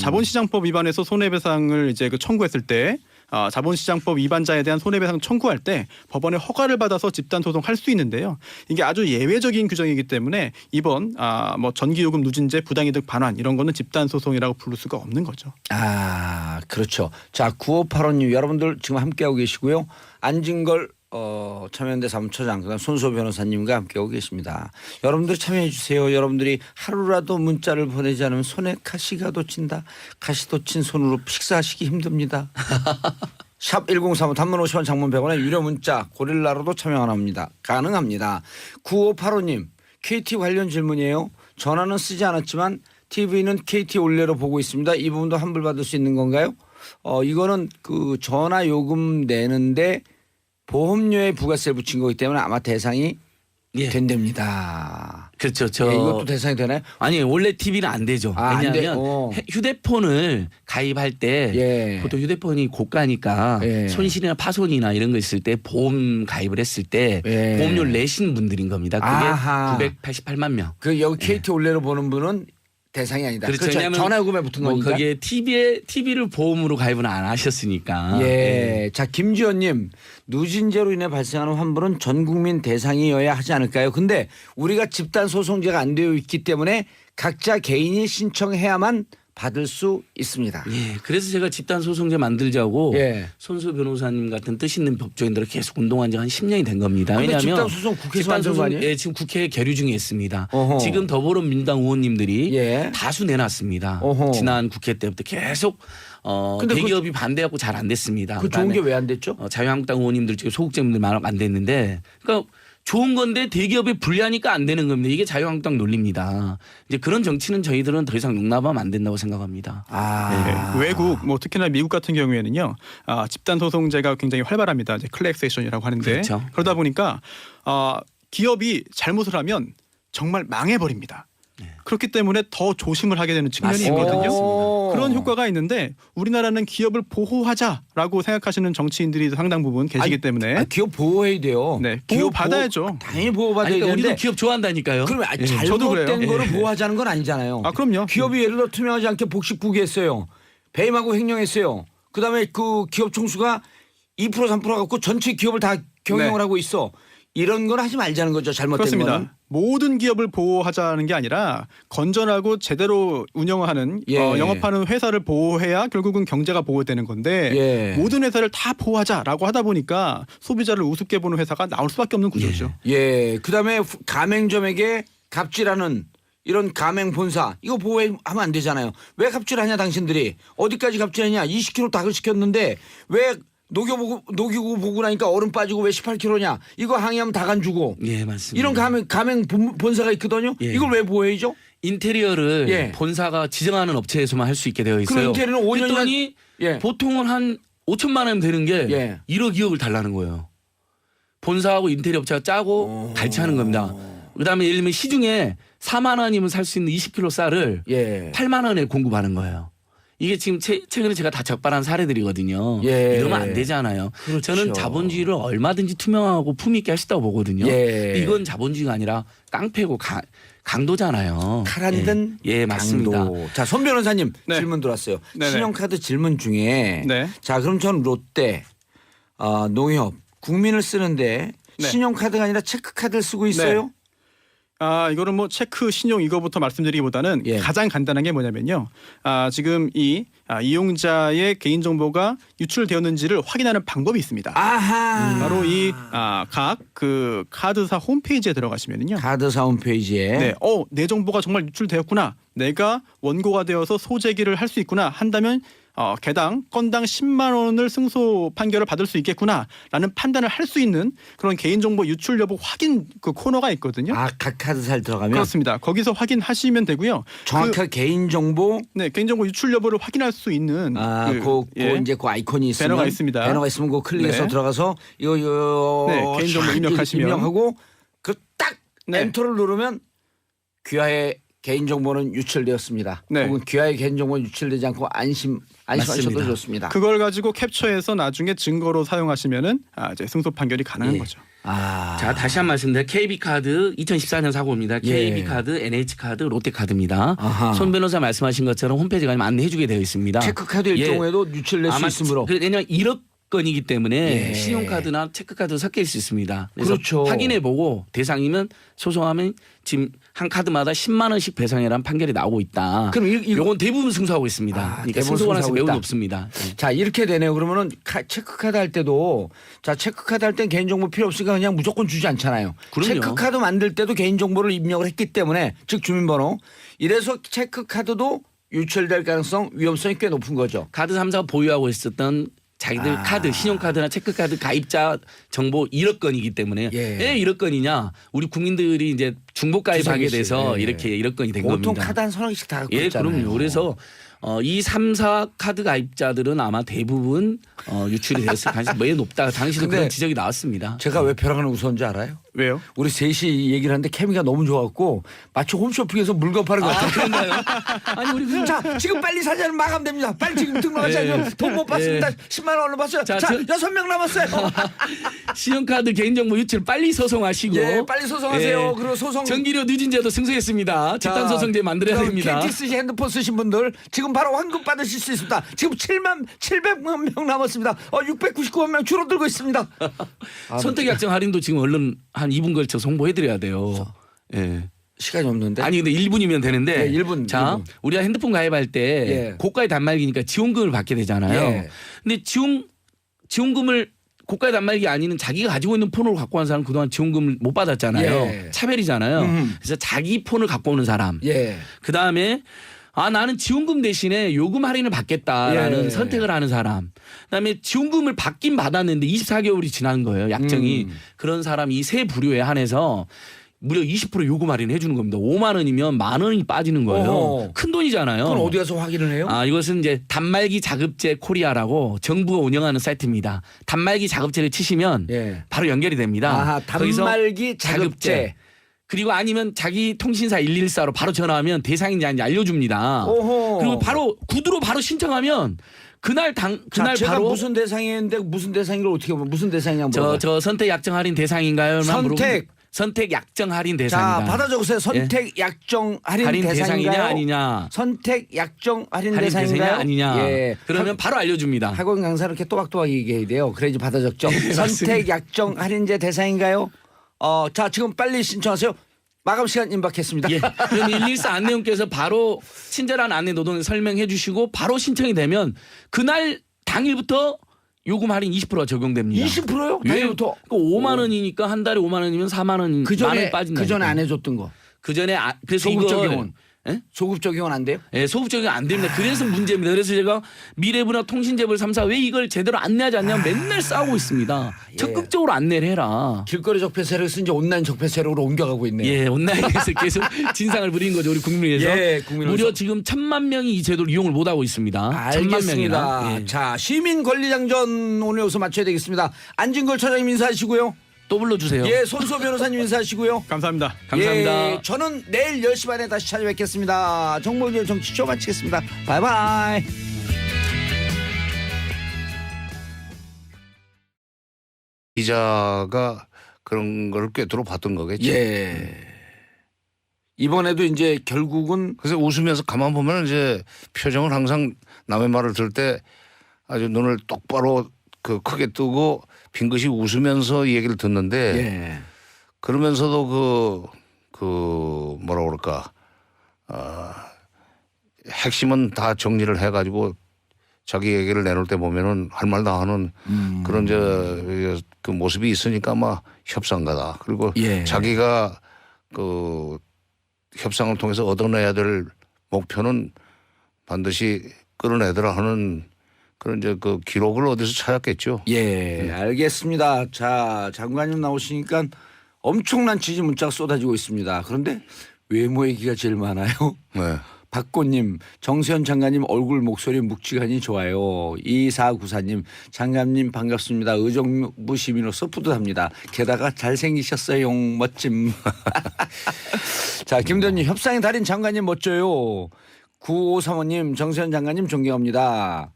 자본시장법 위반해서 손해배상을 이제 청구했을 때 자본시장법 위반자에 대한 손해배상 청구할 때 법원의 허가를 받아서 집단 소송할 수 있는데요. 이게 아주 예외적인 규정이기 때문에 이번 뭐 전기요금 누진제 부당이득 반환 이런 거는 집단 소송이라고 부를 수가 없는 거죠. 아, 그렇죠. 자, 9585님 여러분들 지금 함께하고 계시고요. 안진걸 참여연대 사무처장 그다음 손소 변호사님과 함께하고 계십니다. 여러분들이 참여해 주세요. 여러분들이 하루라도 문자를 보내지 않으면 손에 가시가 돋친다. 가시 돋친 손으로 식사하시기 힘듭니다. 샵 1035 단문 50원 장문 100원에 유료 문자 고릴라로도 참여 가능합니다. 9585님 KT 관련 질문이에요. 전화는 쓰지 않았지만 TV는 KT 올레로 보고 있습니다. 이 부분도 환불받을 수 있는 건가요? 이거는 그 전화 요금 내는데 보험료에 부가세를 붙인 거기 때문에 아마 대상이 예. 된답니다. 그렇죠. 예, 이것도 대상이 되나요? 아니 원래 TV는 안 되죠. 아, 안 돼. 왜냐하면 휴대폰을 가입할 때 예. 보통 휴대폰이 고가니까 예. 손실이나 파손이나 이런 거 있을 때 보험 가입을 했을 때 예. 보험료를 내신 분들인 겁니다. 아하. 그게 988만 명. 그 여기 KT 올레로 보는 분은 대상이 아니다. 그렇죠. 그렇죠. 왜냐하면 전화 요금에 붙은 뭐 거니까. 거기에 TV를 보험으로 가입은 안 하셨으니까. 예. 자, 김지연님 누진제로 인해 발생하는 환불은 전 국민 대상이어야 하지 않을까요? 근데 우리가 집단 소송제가 안 되어 있기 때문에 각자 개인이 신청해야만 받을 수 있습니다. 예, 그래서 제가 집단 소송제 만들자고 예. 손수 변호사님 같은 뜻 있는 법조인들을 계속 운동한 지 한 10년이 된 겁니다. 근데 왜냐하면 집단 소송 국회에서 만든 거 아니에요? 예, 지금 국회에 계류 중에 있습니다. 어허. 지금 더불어민주당 의원님들이 예. 다수 내놨습니다. 어허. 지난 국회 때부터 계속 근데 대기업이 반대하고 잘 안 됐습니다. 그 좋은 게 왜 안 됐죠? 자유한국당 의원님들 중에 소극적인들 많아 안 됐는데, 그러니까 좋은 건데 대기업이 불리하니까 안 되는 겁니다. 이게 자유한국당 논리입니다. 이제 그런 정치는 저희들은 더 이상 용납하면 안 된다고 생각합니다. 아. 네. 외국 뭐 특히나 미국 같은 경우에는요 집단 소송제가 굉장히 활발합니다. 이제 클래스액션이라고 하는데 그렇죠. 그러다 보니까 기업이 잘못을 하면 정말 망해버립니다. 그렇기 때문에 더 조심을 하게 되는 측면이 맞습니다. 있거든요. 오. 그런 효과가 있는데 우리나라는 기업을 보호하자라고 생각하시는 정치인들이 상당 부분 계시기 때문에 기업 보호해야 돼요. 네, 기업 보호받아야죠. 당연히 보호받아야 아니, 그러니까 되는데 우리도 기업 좋아한다니까요. 그러면 예. 저도 잘못된 그래요. 거를 예. 보호하자는 건 아니잖아요. 아 그럼요. 기업이 예를 들어 투명하지 않게 복식부기 했어요. 배임하고 횡령했어요. 그다음에 그 기업 총수가 2% 3% 갖고 전체 기업을 다 경영을 네. 하고 있어. 이런 건 하지 말자는 거죠. 잘못된 그렇습니다. 거는. 모든 기업을 보호하자는 게 아니라 건전하고 제대로 운영하는 예. 영업하는 회사를 보호해야 결국은 경제가 보호되는 건데 예. 모든 회사를 다 보호하자라고 하다 보니까 소비자를 우습게 보는 회사가 나올 수밖에 없는 구조죠. 예. 그다음에 가맹점에게 갑질하는 이런 가맹 본사 이거 보호하면 안 되잖아요. 왜 갑질하냐 당신들이. 어디까지 갑질하냐. 20kg 닭을 시켰는데 왜 녹이고 보고 나니까 얼음 빠지고 왜 18kg냐. 이거 항의하면 닭 안 주고. 예, 맞습니다. 이런 가맹 본사가 있거든요. 예. 이걸 왜 보호해야죠? 인테리어를 예. 본사가 지정하는 업체에서만 할 수 있게 되어 있어요. 그럼 인테리어는 5년이나 그랬더니 예. 보통은 한 5천만 원 되는 게 예. 1억 2억을 달라는 거예요. 본사하고 인테리어 업체가 짜고 발치하는 겁니다. 그다음에 예를 들면 시중에 4만 원이면 살 수 있는 20kg 쌀을 예. 8만 원에 공급하는 거예요. 이게 지금 최근에 제가 다 적발한 사례들이거든요. 예. 이러면 안 되잖아요. 그렇죠. 저는 자본주의를 얼마든지 투명하고 품위 있게 할 수 있다고 보거든요. 예. 이건 자본주의가 아니라 깡패고 강도잖아요. 칼 든 예, 맞습니다. 강도. 자, 손 변호사님 네. 질문 들어왔어요. 네네. 신용카드 질문 중에 네. 자, 그럼 전 롯데, 농협, 국민을 쓰는데 네. 신용카드가 아니라 체크카드를 쓰고 있어요? 이거는 뭐 체크, 신용 이거부터 말씀드리기보다는 예. 가장 간단한 게 뭐냐면요. 지금 이 이용자의 개인정보가 유출되었는지를 확인하는 방법이 있습니다. 아하. 바로 이 각 그 카드사 홈페이지에 들어가시면은요. 카드사 홈페이지에 네, 내 정보가 정말 유출되었구나. 내가 원고가 되어서 소재기를 할 수 있구나 한다면 개당 건당 10만 원을 승소 판결을 받을 수 있겠구나라는 판단을 할 수 있는 그런 개인정보 유출 여부 확인 그 코너가 있거든요. 각 카드사에 들어가면 그렇습니다. 거기서 확인하시면 되고요. 정확하게 개인정보 개인정보 유출 여부를 확인할 수 있는 이제 그 아이콘이 있으면 배너가 있습니다. 배너가 있으면 그 클릭해서 네. 들어가서 이거 개인정보 입력하시면 입력하고 그 딱 네. 엔터를 누르면 귀하의 개인정보는 유출되었습니다. 네. 혹은 귀하의 개인정보는 유출되지 않고 안심하셔도 맞습니다. 좋습니다. 그걸 가지고 캡처해서 나중에 증거로 사용하시면은 이제 승소 판결이 가능한 거죠. 자, 다시 한 말씀드려. KB카드 2014년 사고입니다. KB카드, NH카드, 롯데카드입니다. 아하. 손 변호사 말씀하신 것처럼 홈페이지 가면 안내해주게 되어 있습니다. 체크카드일 경우에도 유출될 수 있으므로. 왜냐하면 1억 건이기 때문에 예. 신용카드나 체크카드 섞일 수 있습니다. 그래서 그렇죠. 확인해보고 대상이면 소송하면 지금 한 카드마다 10만 원씩 배상해라는 판결이 나오고 있다. 그럼 이건 대부분 승소하고 있습니다. 그러니까 대부분 승소 가능성이 승소하고 매우 있다. 높습니다. 예. 자 이렇게 되네요. 그러면은 체크카드 할 때도 체크카드 할 땐 개인정보 필요 없으니까 그냥 무조건 주지 않잖아요. 그럼요. 체크카드 만들 때도 개인정보를 입력을 했기 때문에 즉 주민번호 이래서 체크카드도 유출될 가능성 위험성이 꽤 높은 거죠. 카드 3사가 보유하고 있었던 자기들 카드, 신용카드나 체크카드 가입자 정보 1억 건이기 때문에 왜 1억 건이냐? 우리 국민들이 이제 중복 가입하게 돼서 이렇게 1억 건이 된 보통 겁니다. 카드 한 서너 개씩 다 갖고 예, 있잖아요. 그럼요. 그래서 이 3사 카드 가입자들은 아마 대부분 유출이 됐을 가능성이 매우 높다. 당시도 근데 그런 지적이 나왔습니다. 제가 왜 벼랑을 웃었는지 알아요? 왜요? 우리 셋이 얘기를 하는데 케미가 너무 좋았고 마치 홈쇼핑에서 물건 파는 것 같아요. 그런가요? 아니 우리 자 지금 빨리 사전 마감됩니다. 빨리 지금 등록하셔야죠. 돈 못 받습니다. 10만 원 얼른 받어요. 자, 6명 남았어요. 신용카드 개인정보 유출 빨리 소송하시고 예, 빨리 소송하세요. 그리고 소송 전기료 늦은 제도 승소했습니다. 집단 소송제 만들어야 됩니다. KTX 핸드폰 쓰신 분들 지금 바로 환급 받으실 수 있습니다. 지금 700만 명 남았습니다. 699만 명 줄어들고 있습니다. 선택약정 할인도 지금 얼른 한 2분 걸쳐 송보해드려야 돼요. 예. 시간이 없는데. 아니 근데 1분이면 되는데. 네, 1분. 자, 1분. 우리가 핸드폰 가입할 때 고가의 단말기니까 지원금을 받게 되잖아요. 예. 근데 지원금을 고가의 단말기 아니면 자기가 가지고 있는 폰으로 갖고 온 사람 그동안 지원금을 못 받았잖아요. 예. 차별이잖아요. 그래서 자기 폰을 갖고 오는 사람. 예. 그다음에 나는 지원금 대신에 요금 할인을 받겠다라는 선택을 하는 사람. 그다음에 지원금을 받긴 받았는데 24개월이 지난 거예요. 약정이. 그런 사람 이 세 부류에 한해서 무려 20% 요금 할인을 해주는 겁니다. 5만 원이면 만 원이 빠지는 거예요. 큰 돈이잖아요. 그건 어디 가서 확인을 해요? 이것은 이제 단말기 자급제 코리아라고 정부가 운영하는 사이트입니다. 단말기 자급제를 치시면 바로 연결이 됩니다. 단말기 자급제. 그리고 아니면 자기 통신사 114로 바로 전화하면 대상인지 아닌지 알려줍니다. 그리고 바로 구두로 바로 신청하면 그날 제가 바로 무슨 대상이었는데 무슨 대상인걸 어떻게 보면 무슨 대상이냐고 물어봐요. 저 선택 약정 할인 대상인가요? 선택 약정 할인 대상입니다. 자, 받아 적으세요. 선택 약정 할인 대상이냐 아니냐. 선택 약정 할인 대상이냐 대상인가요? 아니냐. 예. 그러면 바로 알려줍니다. 학원 강사 이렇게 또박또박 얘기해야 돼요. 그래야지 받아 적죠. 선택 약정 할인제 대상인가요? 자, 지금 빨리 신청하세요. 마감 시간 임박했습니다. 예. 그럼 114 안내원께서 바로 친절한 안내 노동을 설명해 주시고 바로 신청이 되면 그날 당일부터 요금 할인 20%가 적용됩니다. 20%요? 예. 당일부터? 5만 원이니까 한 달에 5만 원이면 4만 원. 만 원이 빠진다. 그 전에 안 해줬던 거. 그 전에 그래서 소급 이거 적용은. 소급 적용은 안 돼요? 예, 소급 적용 안 됩니다. 그래서 문제입니다. 그래서 제가 미래부나 통신재벌 3사 왜 이걸 제대로 안내하지 않냐고 맨날 싸우고 있습니다. 적극적으로 안내를 해라. 길거리 적폐 세력에서 이제 온라인 적폐 세력으로 옮겨가고 있네요. 예, 온라인에서 계속 진상을 부리는 거죠. 우리 국민에서. 예, 무려 지금 1,000만 명이 이 제도를 이용을 못하고 있습니다. 알겠습니다. 자, 시민 권리장전 오늘 여기서 마쳐야 되겠습니다. 안진걸 처장님 인사하시고요. 또 불러주세요. 예, 손소 변호사님 인사하시고요. 감사합니다. 감사합니다. 예, 저는 내일 10시 반에 다시 찾아뵙겠습니다. 정봉준 정치쇼 마치겠습니다. 바이바이. 기자가 그런 걸 꿰뚫어 봤던 거겠죠. 예. 이번에도 이제 결국은 그래서 웃으면서 가만 보면 이제 표정을 항상 남의 말을 들을 때 아주 눈을 똑바로 크게 뜨고 빙긋이 웃으면서 이 얘기를 듣는데 그러면서도 뭐라 그럴까 핵심은 다 정리를 해가지고 자기 얘기를 내놓을 때 보면은 할 말 다 하는 그런 그 모습이 있으니까 아마 협상가다. 그리고 예. 자기가 그 협상을 통해서 얻어내야 될 목표는 반드시 끌어내더라 하는 그런 이제 그 기록을 어디서 찾았겠죠. 예, 알겠습니다. 자, 장관님 나오시니까 엄청난 지지 문자가 쏟아지고 있습니다. 그런데 외모 얘기가 제일 많아요. 네. 박고님, 정세현 장관님 얼굴 목소리 묵직하니 좋아요. 2494님, 장관님 반갑습니다. 의정부 시민으로서 뿌듯합니다. 게다가 잘생기셨어요. 멋짐. 자, 김대현님, 협상의 달인 장관님 멋져요. 9535님, 정세현 장관님 존경합니다.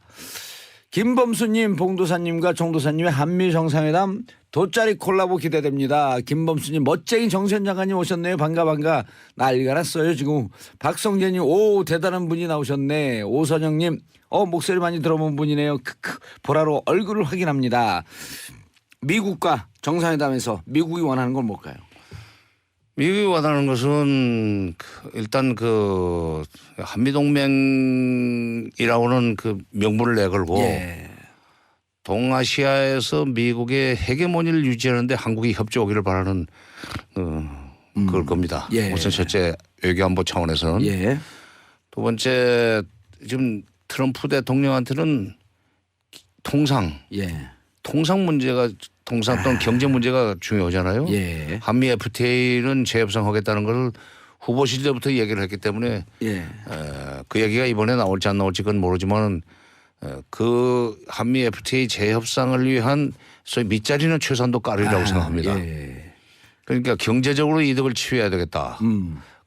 김범수님, 봉도사님과 정도사님의 한미 정상회담 돗자리 콜라보 기대됩니다. 김범수님, 멋쟁이 정세현 장관님 오셨네요. 반가. 난리가 났어요 지금. 박성재님, 오 대단한 분이 나오셨네. 오선영님, 목소리 많이 들어본 분이네요. 크크. 보라로 얼굴을 확인합니다. 미국과 정상회담에서 미국이 원하는 건 뭘까요? 미국이 원하는 것은 일단 그 한미동맹이라고는 그 명분을 내걸고 예. 동아시아에서 미국의 헤게모니를 유지하는데 한국이 협조하기를 바라는 그럴 겁니다. 예. 우선 첫째 외교안보 차원에서는. 예. 두 번째 지금 트럼프 대통령한테는 통상 문제가 통상 또는 경제 문제가 중요하잖아요. 예. 한미 FTA는 재협상하겠다는 것을 후보 시절부터 얘기를 했기 때문에 예. 그 얘기가 이번에 나올지 안 나올지 그건 모르지만 그 한미 FTA 재협상을 위한 소위 밑자리는 최소한도 깔으리라고 생각합니다. 예. 그러니까 경제적으로 이득을 취해야 되겠다.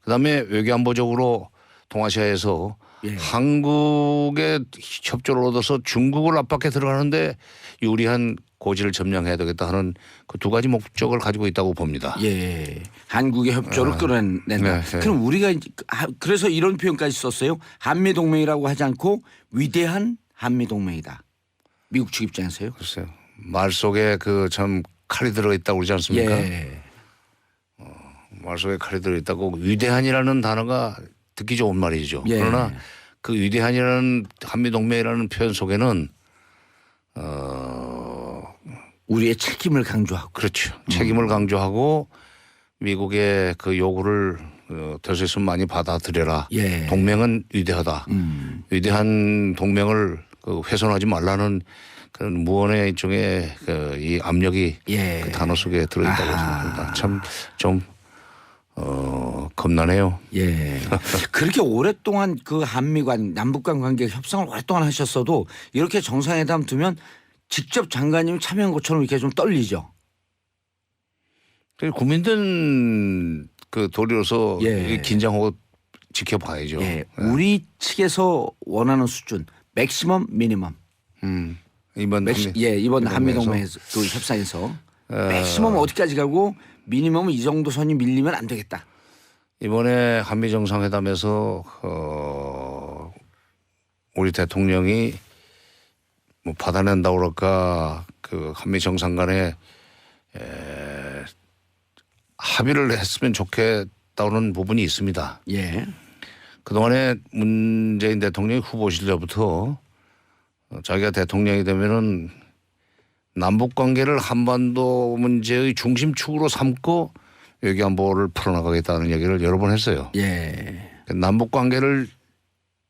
그다음에 외교안보적으로 동아시아에서 한국의 협조를 얻어서 중국을 압박해 들어가는데 유리한 고지를 점령해야 되겠다 하는 그 두 가지 목적을 가지고 있다고 봅니다. 예. 한국의 협조를 끌어낸다. 네. 그럼 우리가 그래서 이런 표현까지 썼어요. 한미 동맹이라고 하지 않고 위대한 한미 동맹이다. 미국 측 입장에서요. 글쎄요. 말 속에 그 참 칼이 들어 있다고 그러지 않습니까? 예. 말 속에 칼이 들어 있다고 위대한이라는 단어가 듣기 좋은 말이죠. 예. 그러나 그 위대한이라는 한미 동맹이라는 표현 속에는 우리의 책임을 강조하고. 그렇죠. 책임을 강조하고 미국의 그 요구를 될 수 있으면 많이 받아들여라. 예. 동맹은 위대하다. 위대한 동맹을 훼손하지 말라는 그런 무언의 일종의 이 압력이 예. 그 단어 속에 들어있다고 생각합니다. 참 좀 겁나네요. 예. 그렇게 오랫동안 그 한미간 남북간 관계 협상을 오랫동안 하셨어도 이렇게 정상회담 두면 직접 장관님이 참여한 것처럼 이렇게 좀 떨리죠. 국민들 그 도리로서 예. 긴장하고 지켜봐야죠. 예. 우리 측에서 원하는 수준 맥시멈 미니멈. 이번 이번 한미동맹에서 그 협상에서 맥시멈 어디까지 가고 미니멈은 이 정도 선이 밀리면 안 되겠다. 이번에 한미 정상회담에서 우리 대통령이 뭐 받아낸다 그럴까 그 한미 정상 간에 합의를 했으면 좋겠다는 부분이 있습니다. 예. 그동안에 문재인 대통령이 후보 시절부터 자기가 대통령이 되면은 남북 관계를 한반도 문제의 중심축으로 삼고 외교안보를 풀어나가겠다는 얘기를 여러 번 했어요. 예. 남북 관계를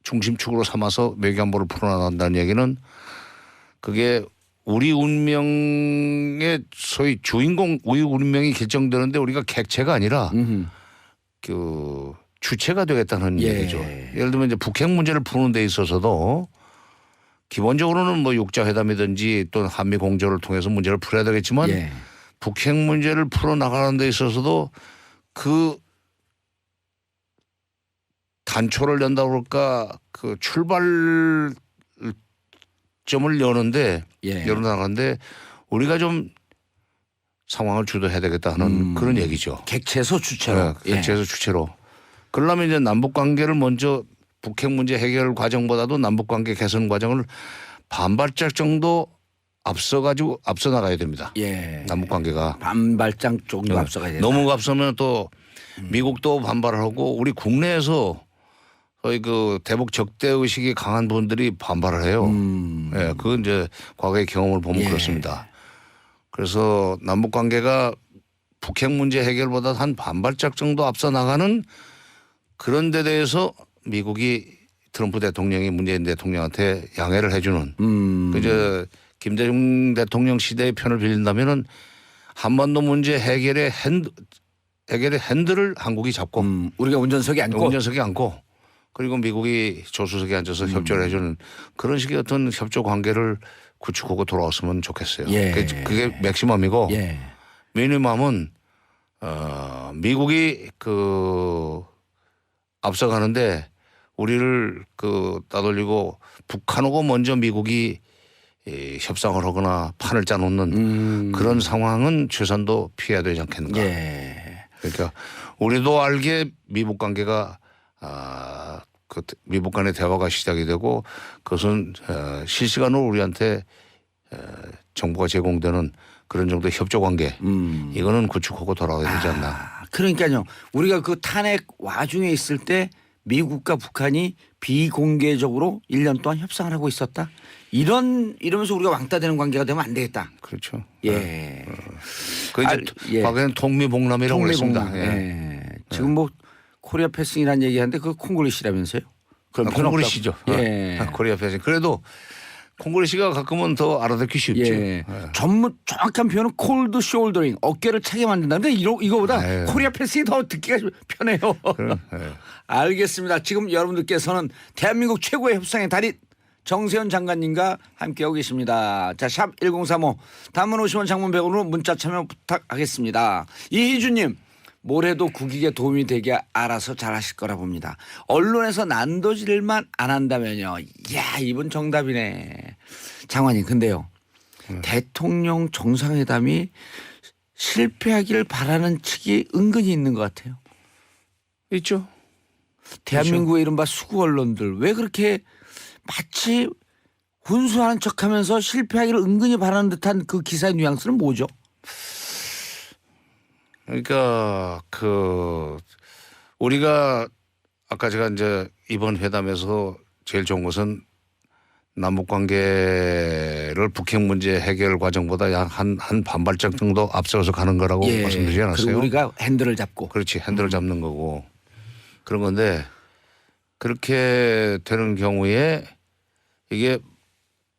중심축으로 삼아서 외교안보를 풀어나간다는 얘기는 그게 우리 운명의 소위 주인공 우리 운명이 결정되는데 우리가 객체가 아니라 그 주체가 되겠다는 얘기죠. 예를 들면 이제 북핵 문제를 푸는 데 있어서도 기본적으로는 뭐 육자회담이든지 또는 한미 공조를 통해서 문제를 풀어야 되겠지만 북핵 문제를 풀어나가는 데 있어서도 그 단초를 연다 그럴까 그 출발점을 여는데 열어나가는데 우리가 좀 상황을 주도해야 되겠다 하는 그런 얘기죠. 객체에서 주체로. 객체에서 주체로. 그러려면 이제 남북 관계를 먼저 북핵 문제 해결 과정보다도 남북 관계 개선 과정을 반발짝 정도 앞서 나가야 됩니다. 남북 관계가 반발짝 정도 앞서가야 된다. 너무 앞서면 또 미국도 반발을 하고 우리 국내에서 소위 그 대북 적대 의식이 강한 분들이 반발을 해요. 예, 그건 이제 과거의 경험을 보면 그렇습니다. 그래서 남북 관계가 북핵 문제 해결보다 한 반발짝 정도 앞서 나가는 그런 데 대해서 미국이 트럼프 대통령이 문재인 대통령한테 양해를 해주는 그저 김대중 대통령 시대의 편을 빌린다면은 한반도 문제 해결의 핸들을 한국이 잡고 우리가 운전석에 앉고 운전석에 앉고 그리고 미국이 조수석에 앉아서 협조를 해주는 그런 식의 어떤 협조 관계를 구축하고 돌아왔으면 좋겠어요. 예. 그게 맥시멈이고 예. 미니멈은 미국이 그 앞서가는데 우리를 그 따돌리고 북한하고 먼저 미국이 협상을 하거나 판을 짜놓는 그런 상황은 최소한도 피해야 되지 않겠는가. 예. 그러니까 우리도 알게 미북 관계가 그 미북 간의 대화가 시작이 되고 그것은 실시간으로 우리한테 정보가 제공되는 그런 정도의 협조 관계 이거는 구축하고 돌아가야 되지 않나. 그러니까요. 우리가 그 탄핵 와중에 있을 때 미국과 북한이 비공개적으로 1년 동안 협상을 하고 있었다. 이러면서 우리가 왕따 되는 관계가 되면 안 되겠다. 그렇죠. 예. 그 이제 과거에는 통미봉남이라고 그랬습니다. 예. 지금 뭐 코리아 패싱이라는 얘기하는데 그 콩글리시라면서요? 그럼 콩글리시죠. 예. 코리아 패싱. 그래도 콩글리시가 가끔은 더 알아듣기 쉽죠. 예. 정확한 표현은 콜드 숄더링 어깨를 차게 만든다는데 이거보다 코리아 패싱이 더 듣기가 편해요. 알겠습니다. 지금 여러분들께서는 대한민국 최고의 협상의 달인 정세현 장관님과 함께하고 계십니다. 자, 샵 1035 단문 50원 장문 100원으로 문자 참여 부탁하겠습니다. 이희주님 뭘 해도 국익에 도움이 되게 알아서 잘하실 거라 봅니다. 언론에서 난도질만 안 한다면요. 이야 이분 정답이네. 장관님 근데요. 대통령 정상회담이 실패하기를 바라는 측이 은근히 있는 것 같아요. 있죠. 대한민국의 이른바 수구 언론들 왜 그렇게 마치 훈수하는 척하면서 실패하기를 은근히 바라는 듯한 그 기사의 뉘앙스는 뭐죠? 그러니까 그 우리가 아까 제가 이제 이번 회담에서 제일 좋은 것은 남북 관계를 북핵 문제 해결 과정보다 약 한 반발짝 정도 앞서서 가는 거라고 말씀드리지 않았어요? 그리고 우리가 핸들을 잡고. 그렇지. 핸들을 잡는 거고 그런 건데 그렇게 되는 경우에 이게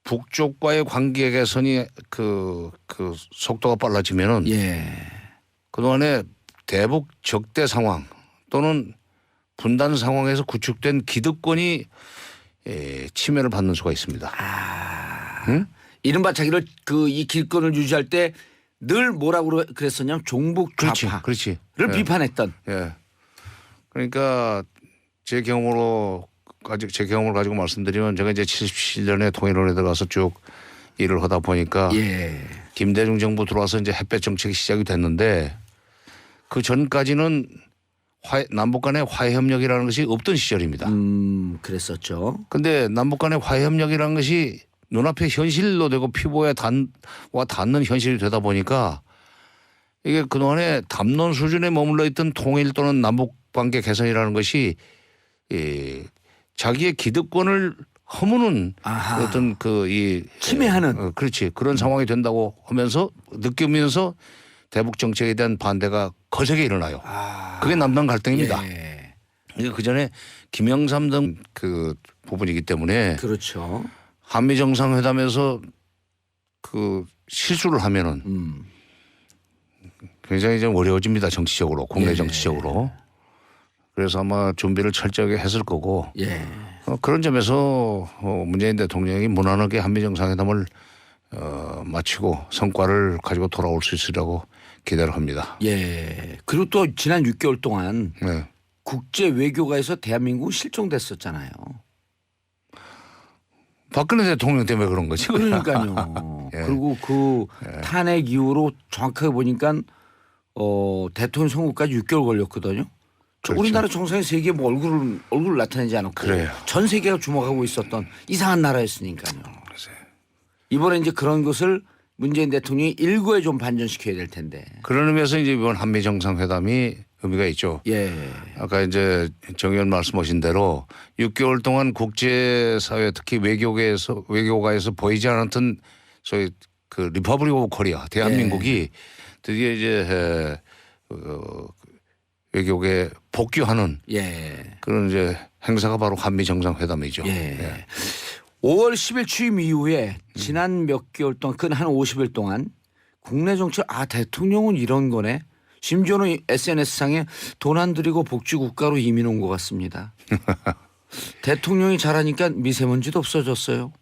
북쪽과의 관계 개선이 그 속도가 빨라지면은 그동안에 대북 적대 상황 또는 분단 상황에서 구축된 기득권이 침해를 받는 수가 있습니다. 응? 이른바 자기를 이 길권을 유지할 때 늘 뭐라고 그랬었냐면 종북 좌파를 그렇지. 비판했던. 예. 그러니까 제 경험을 가지고 말씀드리면 제가 이제 77년에 통일원에 들어가서 쭉 일을 하다 보니까 김대중 정부 들어와서 이제 햇볕 정책이 시작이 됐는데 그 전까지는 남북 간의 화해 협력이라는 것이 없던 시절입니다. 그랬었죠. 근데 남북 간의 화해 협력이라는 것이 눈앞에 현실로 되고 피부에 닿는 현실이 되다 보니까 이게 그동안에 담론 수준에 머물러 있던 통일 또는 남북 관계 개선이라는 것이 자기의 기득권을 허무는 어떤 침해하는 그렇지 그런 상황이 된다고 하면서 느끼면서 대북 정책에 대한 반대가 거세게 일어나요. 그게 남남 갈등입니다. 그 전에 김영삼 등 그 부분이기 때문에 그렇죠. 한미 정상회담에서 그 실수를 하면은 굉장히 좀 어려워집니다. 정치적으로 국내 정치적으로. 그래서 아마 준비를 철저하게 했을 거고 그런 점에서 문재인 대통령이 무난하게 한미 정상회담을 마치고 성과를 가지고 돌아올 수 있으리라고 기대를 합니다. 그리고 또 지난 6개월 동안 국제 외교가에서 대한민국 실종됐었잖아요. 박근혜 대통령 때문에 그런 거지. 그러니까요. 그리고 그 탄핵 이후로 정확하게 보니까 대통령 선거까지 6개월 걸렸거든요. 그렇죠. 우리나라 정상이 세계에 뭐 얼굴을 나타내지 않았고 그래요. 전 세계가 주목하고 있었던 이상한 나라였으니까요. 이번에 이제 그런 것을 문재인 대통령이 일부에 좀 반전시켜야 될 텐데. 그런 의미에서 이제 이번 한미 정상회담이 의미가 있죠. 예. 아까 이제 정 의원 말씀하신 대로 6개월 동안 국제사회 특히 외교가에서 보이지 않았던 소위 그 리퍼블릭 오브 코리아 대한민국이 드디어 이제 외교계 복귀하는 그런 이제 행사가 바로 한미 정상회담이죠. 예. 5월 10일 취임 이후에 지난 몇 개월 동안 한 50일 동안 국내 정치 대통령은 이런 거네. 심지어는 SNS상에 돈 안 들이고 복지 국가로 이민 온 것 같습니다. 대통령이 잘하니까 미세먼지도 없어졌어요.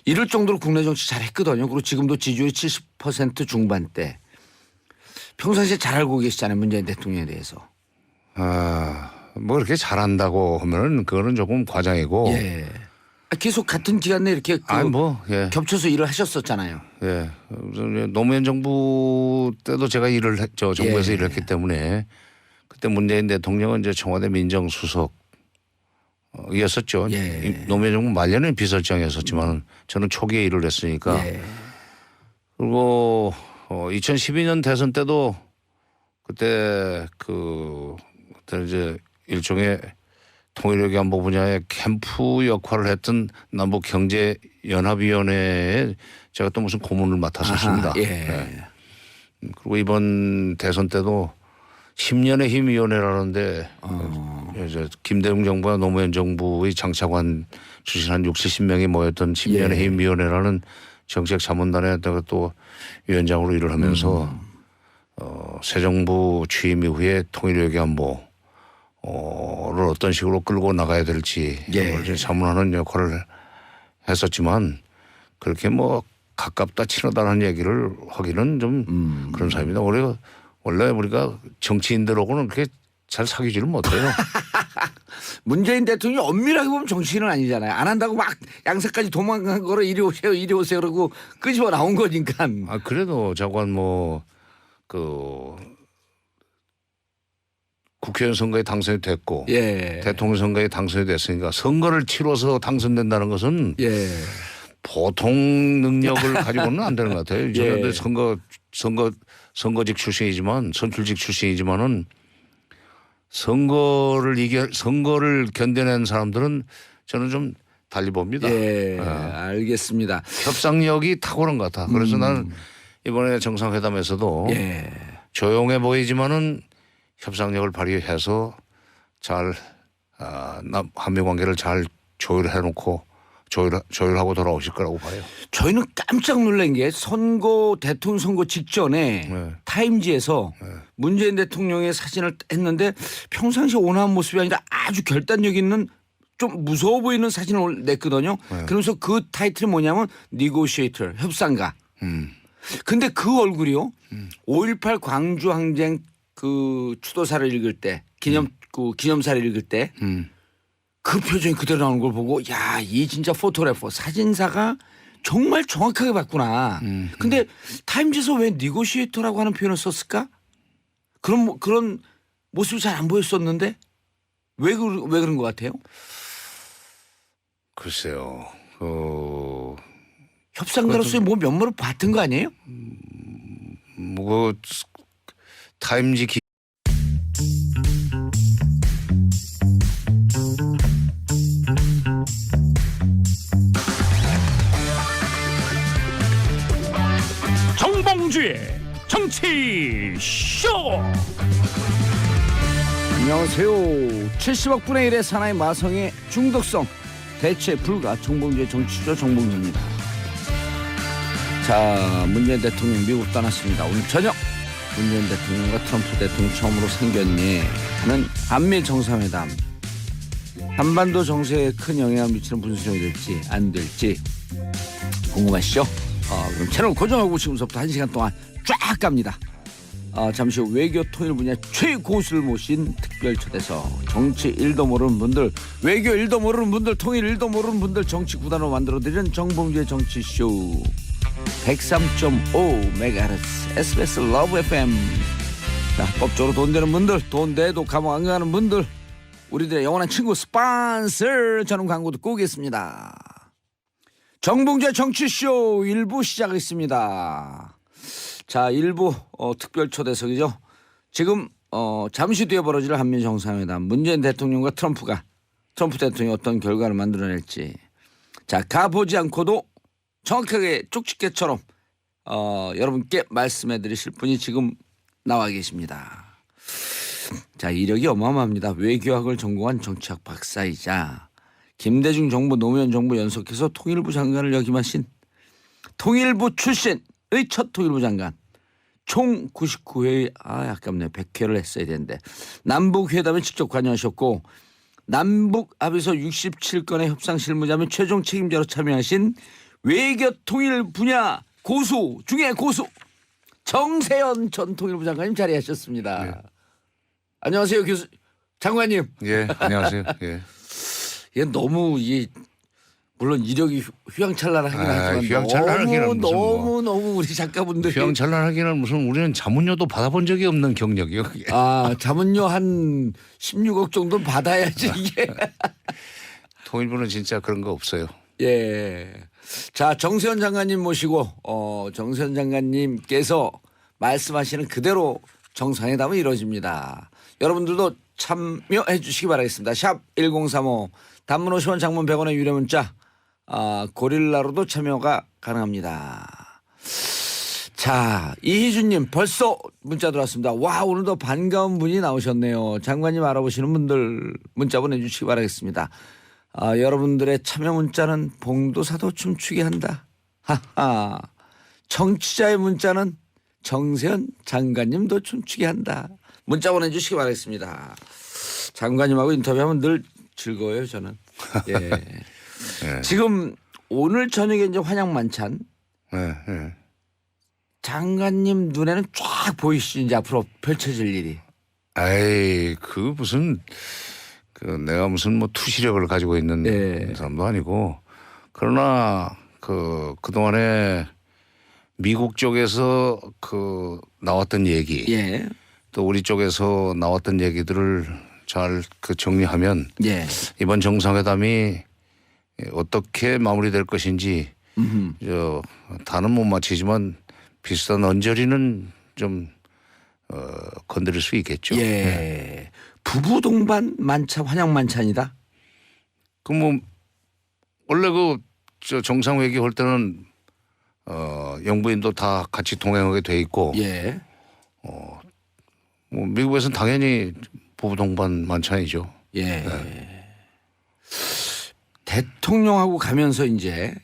이럴 정도로 국내 정치 잘했거든요. 그리고 지금도 지지율이 70% 중반대. 평상시에 잘 알고 계시잖아요. 문재인 대통령에 대해서. 뭐 이렇게 잘한다고 하면은 그거는 조금 과장이고. 예. 계속 같은 기간 내에 이렇게 겹쳐서 일을 하셨었잖아요. 예. 노무현 정부 때도 제가 정부에서 일을 했기 때문에 그때 문재인 대통령은 이제 청와대 민정수석 이었었죠. 노무현 정부 말년에 비서실장이었었지만 저는 초기에 일을 했으니까. 그리고 2012년 대선 때도 그때 이제 일종의 통일외교 안보 분야의 캠프 역할을 했던 남북경제연합위원회에 제가 또 무슨 고문을 맡았었습니다. 그리고 이번 대선 때도 10년의 힘위원회라는데 이제 김대중 정부와 노무현 정부의 장차관 출신 한 60, 70명이 모였던 10년의 힘위원회라는 정책자문단에 내가 또 위원장으로 일을 하면서 새 정부 취임 이후에 통일외교 안보 를 어떤 식으로 끌고 나가야 될지 이제 자문하는 역할을 했었지만 그렇게 뭐 가깝다 친하다는 얘기를 하기는 좀 그런 사람입니다. 원래 우리가 정치인들하고는 그렇게 잘 사귀지를 못해요. 문재인 대통령이 엄밀하게 보면 정치인은 아니잖아요. 안 한다고 막 양사까지 도망간 거로 이리 오세요 그러고 끄집어 나온 거니까. 그래도 자관 국회의원 선거에 당선이 됐고 대통령 선거에 당선이 됐으니까 선거를 치러서 당선된다는 것은 보통 능력을 가지고는 안 되는 것 같아요. 저는 선거직 출신이지만 선출직 출신이지만은 선거를 견뎌낸 사람들은 저는 좀 달리 봅니다. 알겠습니다. 협상력이 탁월한 것 같아. 그래서 나는 이번에 정상회담에서도 조용해 보이지만은 협상력을 발휘해서 잘 한미 관계를 잘 조율해놓고 조율하고 돌아오실 거라고 봐요. 저희는 깜짝 놀란 게 대통령 선거 직전에 타임지에서 문재인 대통령의 사진을 했는데 평상시 온화한 모습이 아니라 아주 결단력 있는 좀 무서워 보이는 사진을 냈거든요. 그러면서 그 타이틀이 뭐냐면 Negotiator, 협상가. 근데 그 얼굴이요. 5.18 광주 항쟁 그 추도사를 읽을 때 기념사를 읽을 때 그 표정이 그대로 나오는 걸 보고 이 진짜 포토그래퍼 사진사가 정말 정확하게 봤구나. 근데 타임즈에서 왜 니고시에이터라고 하는 표현을 썼을까? 그런 모습이 잘 안 보였었는데 왜 그런 것 같아요? 글쎄요. 협상가로서의 뭐 면모를 봤던 거 아니에요? 타임지 정봉주의 정치쇼. 안녕하세요. 70억 분의 1의 사나이 마성의 중독성 대체 불가 정봉주의 정치쇼 정봉주입니다. 자, 문재인 대통령 미국 떠났습니다. 오늘 저녁 문재인 대통령과 트럼프 대통령 처음으로 생겼네 하는 한미 정상회담. 한반도 정세에 큰 영향을 미치는 분수령이 될지 안 될지 궁금하시죠? 그럼 채널 고정하고 지금부터 1시간 동안 쫙 갑니다. 잠시 후 외교 통일 분야 최고수를 모신 특별 초대석, 정치 1도 모르는 분들, 외교 1도 모르는 분들, 통일 1도 모르는 분들 정치 구단으로 만들어드리는 정봉주의 정치쇼 103.5MHz SBS 러브 FM. 자, 법적으로 돈 되는 분들, 돈 대도 감옥 안 가는 분들, 우리들의 영원한 친구 스폰서 저는 광고 듣고 오겠습니다. 정봉주의 정치쇼 1부 시작하겠습니다. 자, 1부 특별 초대석이죠. 지금 잠시 뒤에 벌어질 한미 정상회담 문재인 대통령과 트럼프 대통령이 어떤 결과를 만들어낼지 자 가보지 않고도 정확하게 쪽집게처럼 여러분께 말씀해 드리실 분이 지금 나와 계십니다. 자 이력이 어마어마합니다. 외교학을 전공한 정치학 박사이자 김대중 정부 노무현 정부 연속해서 통일부 장관을 역임하신 통일부 출신의 첫 통일부 장관 총 99회 아깝네 100회를 했어야 되는데 남북 회담에 직접 관여하셨고 남북 합의서 67건의 협상 실무자면 최종 책임자로 참여하신 외교 통일 분야 고수 중에 고수 정세현 전 통일부 장관님 자리하셨습니다. 네. 안녕하세요 장관님. 예, 안녕하세요. 예. 얘 너무 물론 이력이 휘황찬란하긴 하지만 휘황찬란하기는 너무 우리 작가분들 휘황찬란하기는 무슨 우리는 자문료도 받아본 적이 없는 경력이요. 그게. 자문료 한 16억 정도 받아야지 이게. 통일부는 진짜 그런 거 없어요. 예. 자 정세현 장관님 모시고 정세현 장관님께서 말씀하시는 그대로 정상회담은 이루어집니다. 여러분들도 참여해 주시기 바라겠습니다. 샵 1035 단문 50원 장문 100원의 유료 문자 고릴라로도 참여가 가능합니다. 자 이희준님 벌써 문자 들어왔습니다. 와 오늘도 반가운 분이 나오셨네요. 장관님 알아보시는 분들 문자 보내주시기 바라겠습니다. 여러분들의 참여 문자는 봉도사도 춤추게 한다. 하하. 청취자의 문자는 정세현 장관님도 춤추게 한다. 문자 보내주시기 바라겠습니다. 장관님하고 인터뷰하면 늘 즐거워요 저는. 예. 네. 지금 오늘 저녁에 이제 환영 만찬. 네, 네. 장관님 눈에는 쫙 보이시죠 이제 앞으로 펼쳐질 일이. 아이 그 무슨 내가 무슨 뭐 투시력을 가지고 있는 네. 사람도 아니고 그러나 그동안에 미국 쪽에서 나왔던 얘기 예. 또 우리 쪽에서 나왔던 얘기들을 잘 정리하면 예. 이번 정상회담이 어떻게 마무리될 것인지 다는 못 맞히지만 비슷한 언저리는 좀 건드릴 수 있겠죠. 예. 네. 부부 동반 만찬 환영 만찬이다. 뭐 원래 정상회기 할 때는 영부인도 다 같이 동행하게 돼 있고 예. 뭐 미국에서는 당연히 부부 동반 만찬이죠. 예. 네. 대통령하고 가면서 이제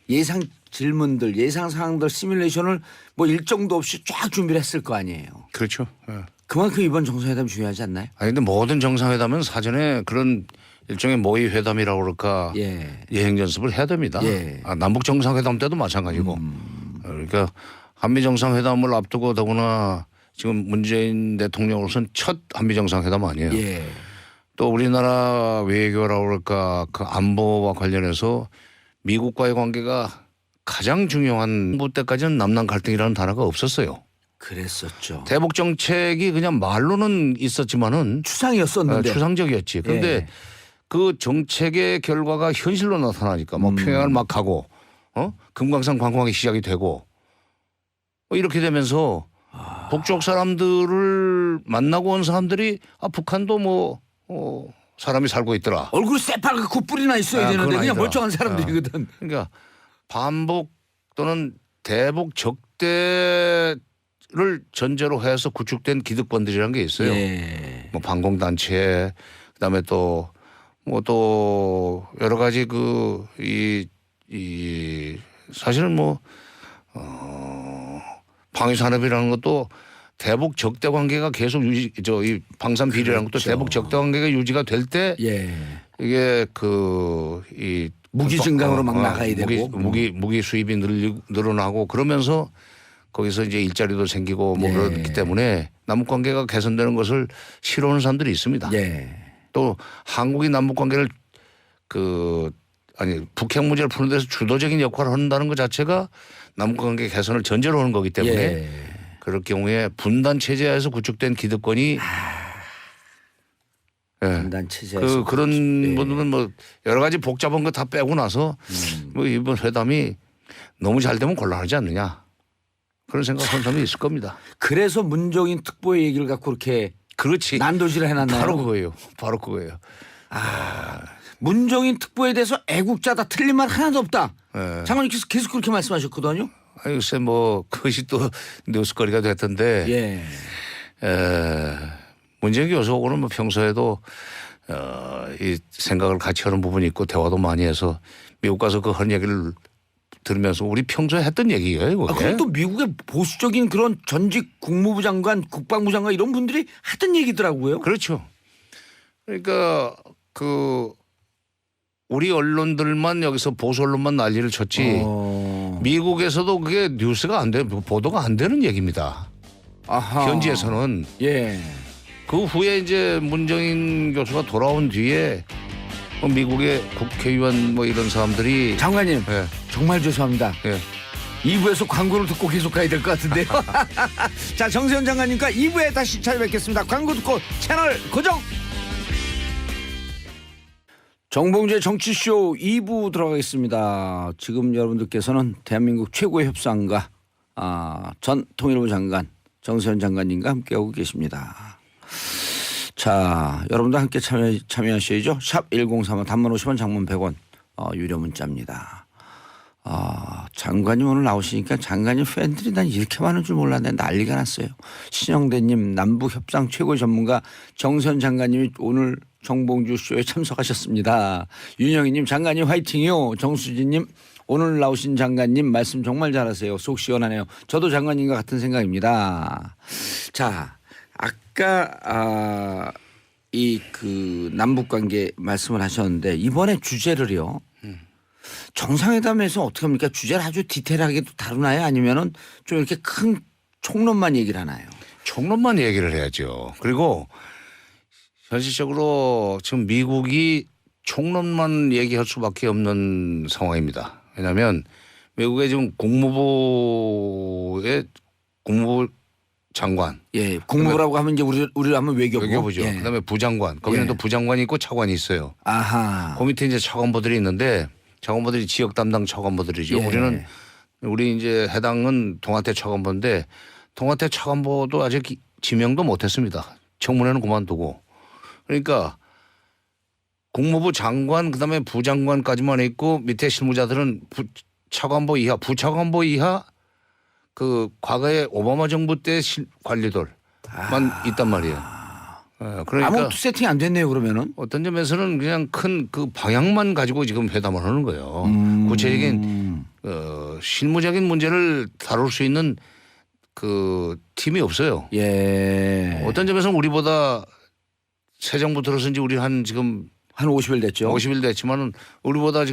예상 질문들, 예상 사항들 시뮬레이션을 뭐 일정도 없이 쫙 준비를 했을 거 아니에요. 그렇죠. 예. 그만큼 이번 정상회담 중요하지 않나요? 아니 근데 모든 정상회담은 사전에 그런 일종의 모의 회담이라고 그럴까 예행 연습을 해야 됩니다. 예. 남북 정상회담 때도 마찬가지고. 그러니까 한미 정상회담을 앞두고 더구나 지금 문재인 대통령으로서는 첫 한미 정상회담 아니에요. 예. 또 우리나라 외교라고 그럴까 안보와 관련해서 미국과의 관계가 가장 중요한 정부 때까지는 남남 갈등이라는 단어가 없었어요. 그랬었죠. 대북 정책이 그냥 말로는 있었지만은 추상이었었는데. 추상적이었지. 그런데 예. 그 정책의 결과가 현실로 나타나니까 뭐 평양을 막 가고 금강산 관광이 시작이 되고 이렇게 되면서 북쪽 사람들을 만나고 온 사람들이 북한도 뭐 사람이 살고 있더라. 얼굴 새빨갛고 뿔이나 있어야 되는데 그냥 아니더라. 멀쩡한 사람들이거든. 그러니까 반복 또는 대북 적대를 전제로 해서 구축된 기득권들이라는 게 있어요. 예. 뭐 반공단체 그다음에 또 여러 가지 사실은 방위산업이라는 것도 대북 적대 관계가 계속 이 방산 비리라는 것도 대북 적대 관계가 유지가 될 때 이게 이 무기 증강으로 막 나가야 되고 무기 수입이 늘어나고 그러면서 거기서 이제 일자리도 생기고 뭐 그렇기 때문에 남북 관계가 개선되는 것을 싫어하는 사람들이 있습니다. 또 한국이 남북 관계를 북핵 문제를 푸는 데서 주도적인 역할을 한다는 것 자체가 남북 관계 개선을 전제로 하는 거기 때문에 그럴 경우에 분단 체제에서 구축된 기득권이 분단 체제에서 그런 분들은 뭐 여러 가지 복잡한 거 다 빼고 나서 뭐 이번 회담이 너무 잘 되면 곤란하지 않느냐. 그런 생각하는 사람이 있을 겁니다. 그래서 문정인 특보의 얘기를 갖고 그렇게 그렇지. 난도질을 해놨나요? 바로 그거예요. 바로 그거예요. 문정인 특보에 대해서 애국자다 틀린 말 하나도 없다. 예. 장관님께서 계속 그렇게 말씀하셨거든요. 아니, 글쎄 뭐 그것이 또 뉴스거리가 됐던데. 예. 문재인 교수하고는 뭐 평소에도 이 생각을 같이 하는 부분이 있고 대화도 많이 해서 미국 가서 그 한 얘기를 들으면서 우리 평소에 했던 얘기예요. 이거. 그럼 또 미국의 보수적인 그런 전직 국무부 장관, 국방부 장관 이런 분들이 하던 얘기더라고요. 그렇죠. 그러니까 그 우리 언론들만 여기서 보수 언론만 난리를 쳤지 미국에서도 그게 뉴스가 안 돼, 보도가 안 되는 얘기입니다. 아하. 현지에서는. 예. 그 후에 이제 문정인 교수가 돌아온 뒤에 미국의 국회의원 뭐 이런 사람들이 장관님 예, 정말 죄송합니다. 예. 2부에서 광고를 듣고 계속 가야 될 것 같은데요. 자, 정세현 장관님과 2부에 다시 찾아뵙겠습니다. 광고 듣고 채널 고정. 정봉주의 정치쇼 2부 들어가겠습니다. 지금 여러분들께서는 대한민국 최고의 협상가 전 통일부 장관 정세현 장관님과 함께하고 계십니다. 자, 여러분도 함께 참여하셔야죠. 샵 1035 단문 50원 장문 100원 유료 문자입니다. 장관님 오늘 나오시니까 장관님 팬들이 난 이렇게 많은 줄 몰랐네. 난리가 났어요. 신영대님 남북협상 최고의 전문가 정세현 장관님이 오늘 정봉주 쇼에 참석하셨습니다. 윤영희님 장관님 화이팅이요. 정수진님 오늘 나오신 장관님 말씀 정말 잘하세요. 속 시원하네요. 저도 장관님과 같은 생각입니다. 자, 아까 이 그 남북 관계 말씀을 하셨는데 이번에 주제를요. 정상회담에서 어떻게 합니까? 주제를 아주 디테일하게 다루나요? 아니면은 좀 이렇게 큰 총론만 얘기를 하나요? 총론만 얘기를 해야죠. 그리고 현실적으로 지금 미국이 총론만 얘기할 수밖에 없는 상황입니다. 왜냐하면 미국의 지금 국무부 장관. 예, 국무부라고 하면 이제 우리로 하면 외교부. 외교부죠. 예. 그다음에 부장관. 거기는 예. 또 부장관이 있고 차관이 있어요. 아하. 그 밑에 이제 차관보들이 있는데 차관보들이 지역 담당 차관보들이죠. 예. 우리 이제 해당은 동아태 차관보인데 동아태 차관보도 아직 지명도 못했습니다. 청문회는 그만두고. 그러니까 국무부 장관 그다음에 부장관까지만 있고 밑에 실무자들은 차관보 이하, 부차관보 이하 그 과거에 오바마 정부 때 관리들만 있단 말이에요. 그러니까 아무것도 세팅이 안 됐네요. 그러면은. 어떤 점에서는 그냥 큰 그 방향만 가지고 지금 회담을 하는 거예요. 구체적인 실무적인 문제를 다룰 수 있는 그 팀이 없어요. 예. 어떤 점에서는 우리보다 새 정부 들어선 지 우리 한 지금 한 50일 됐죠. 50일 됐지만은 우리보다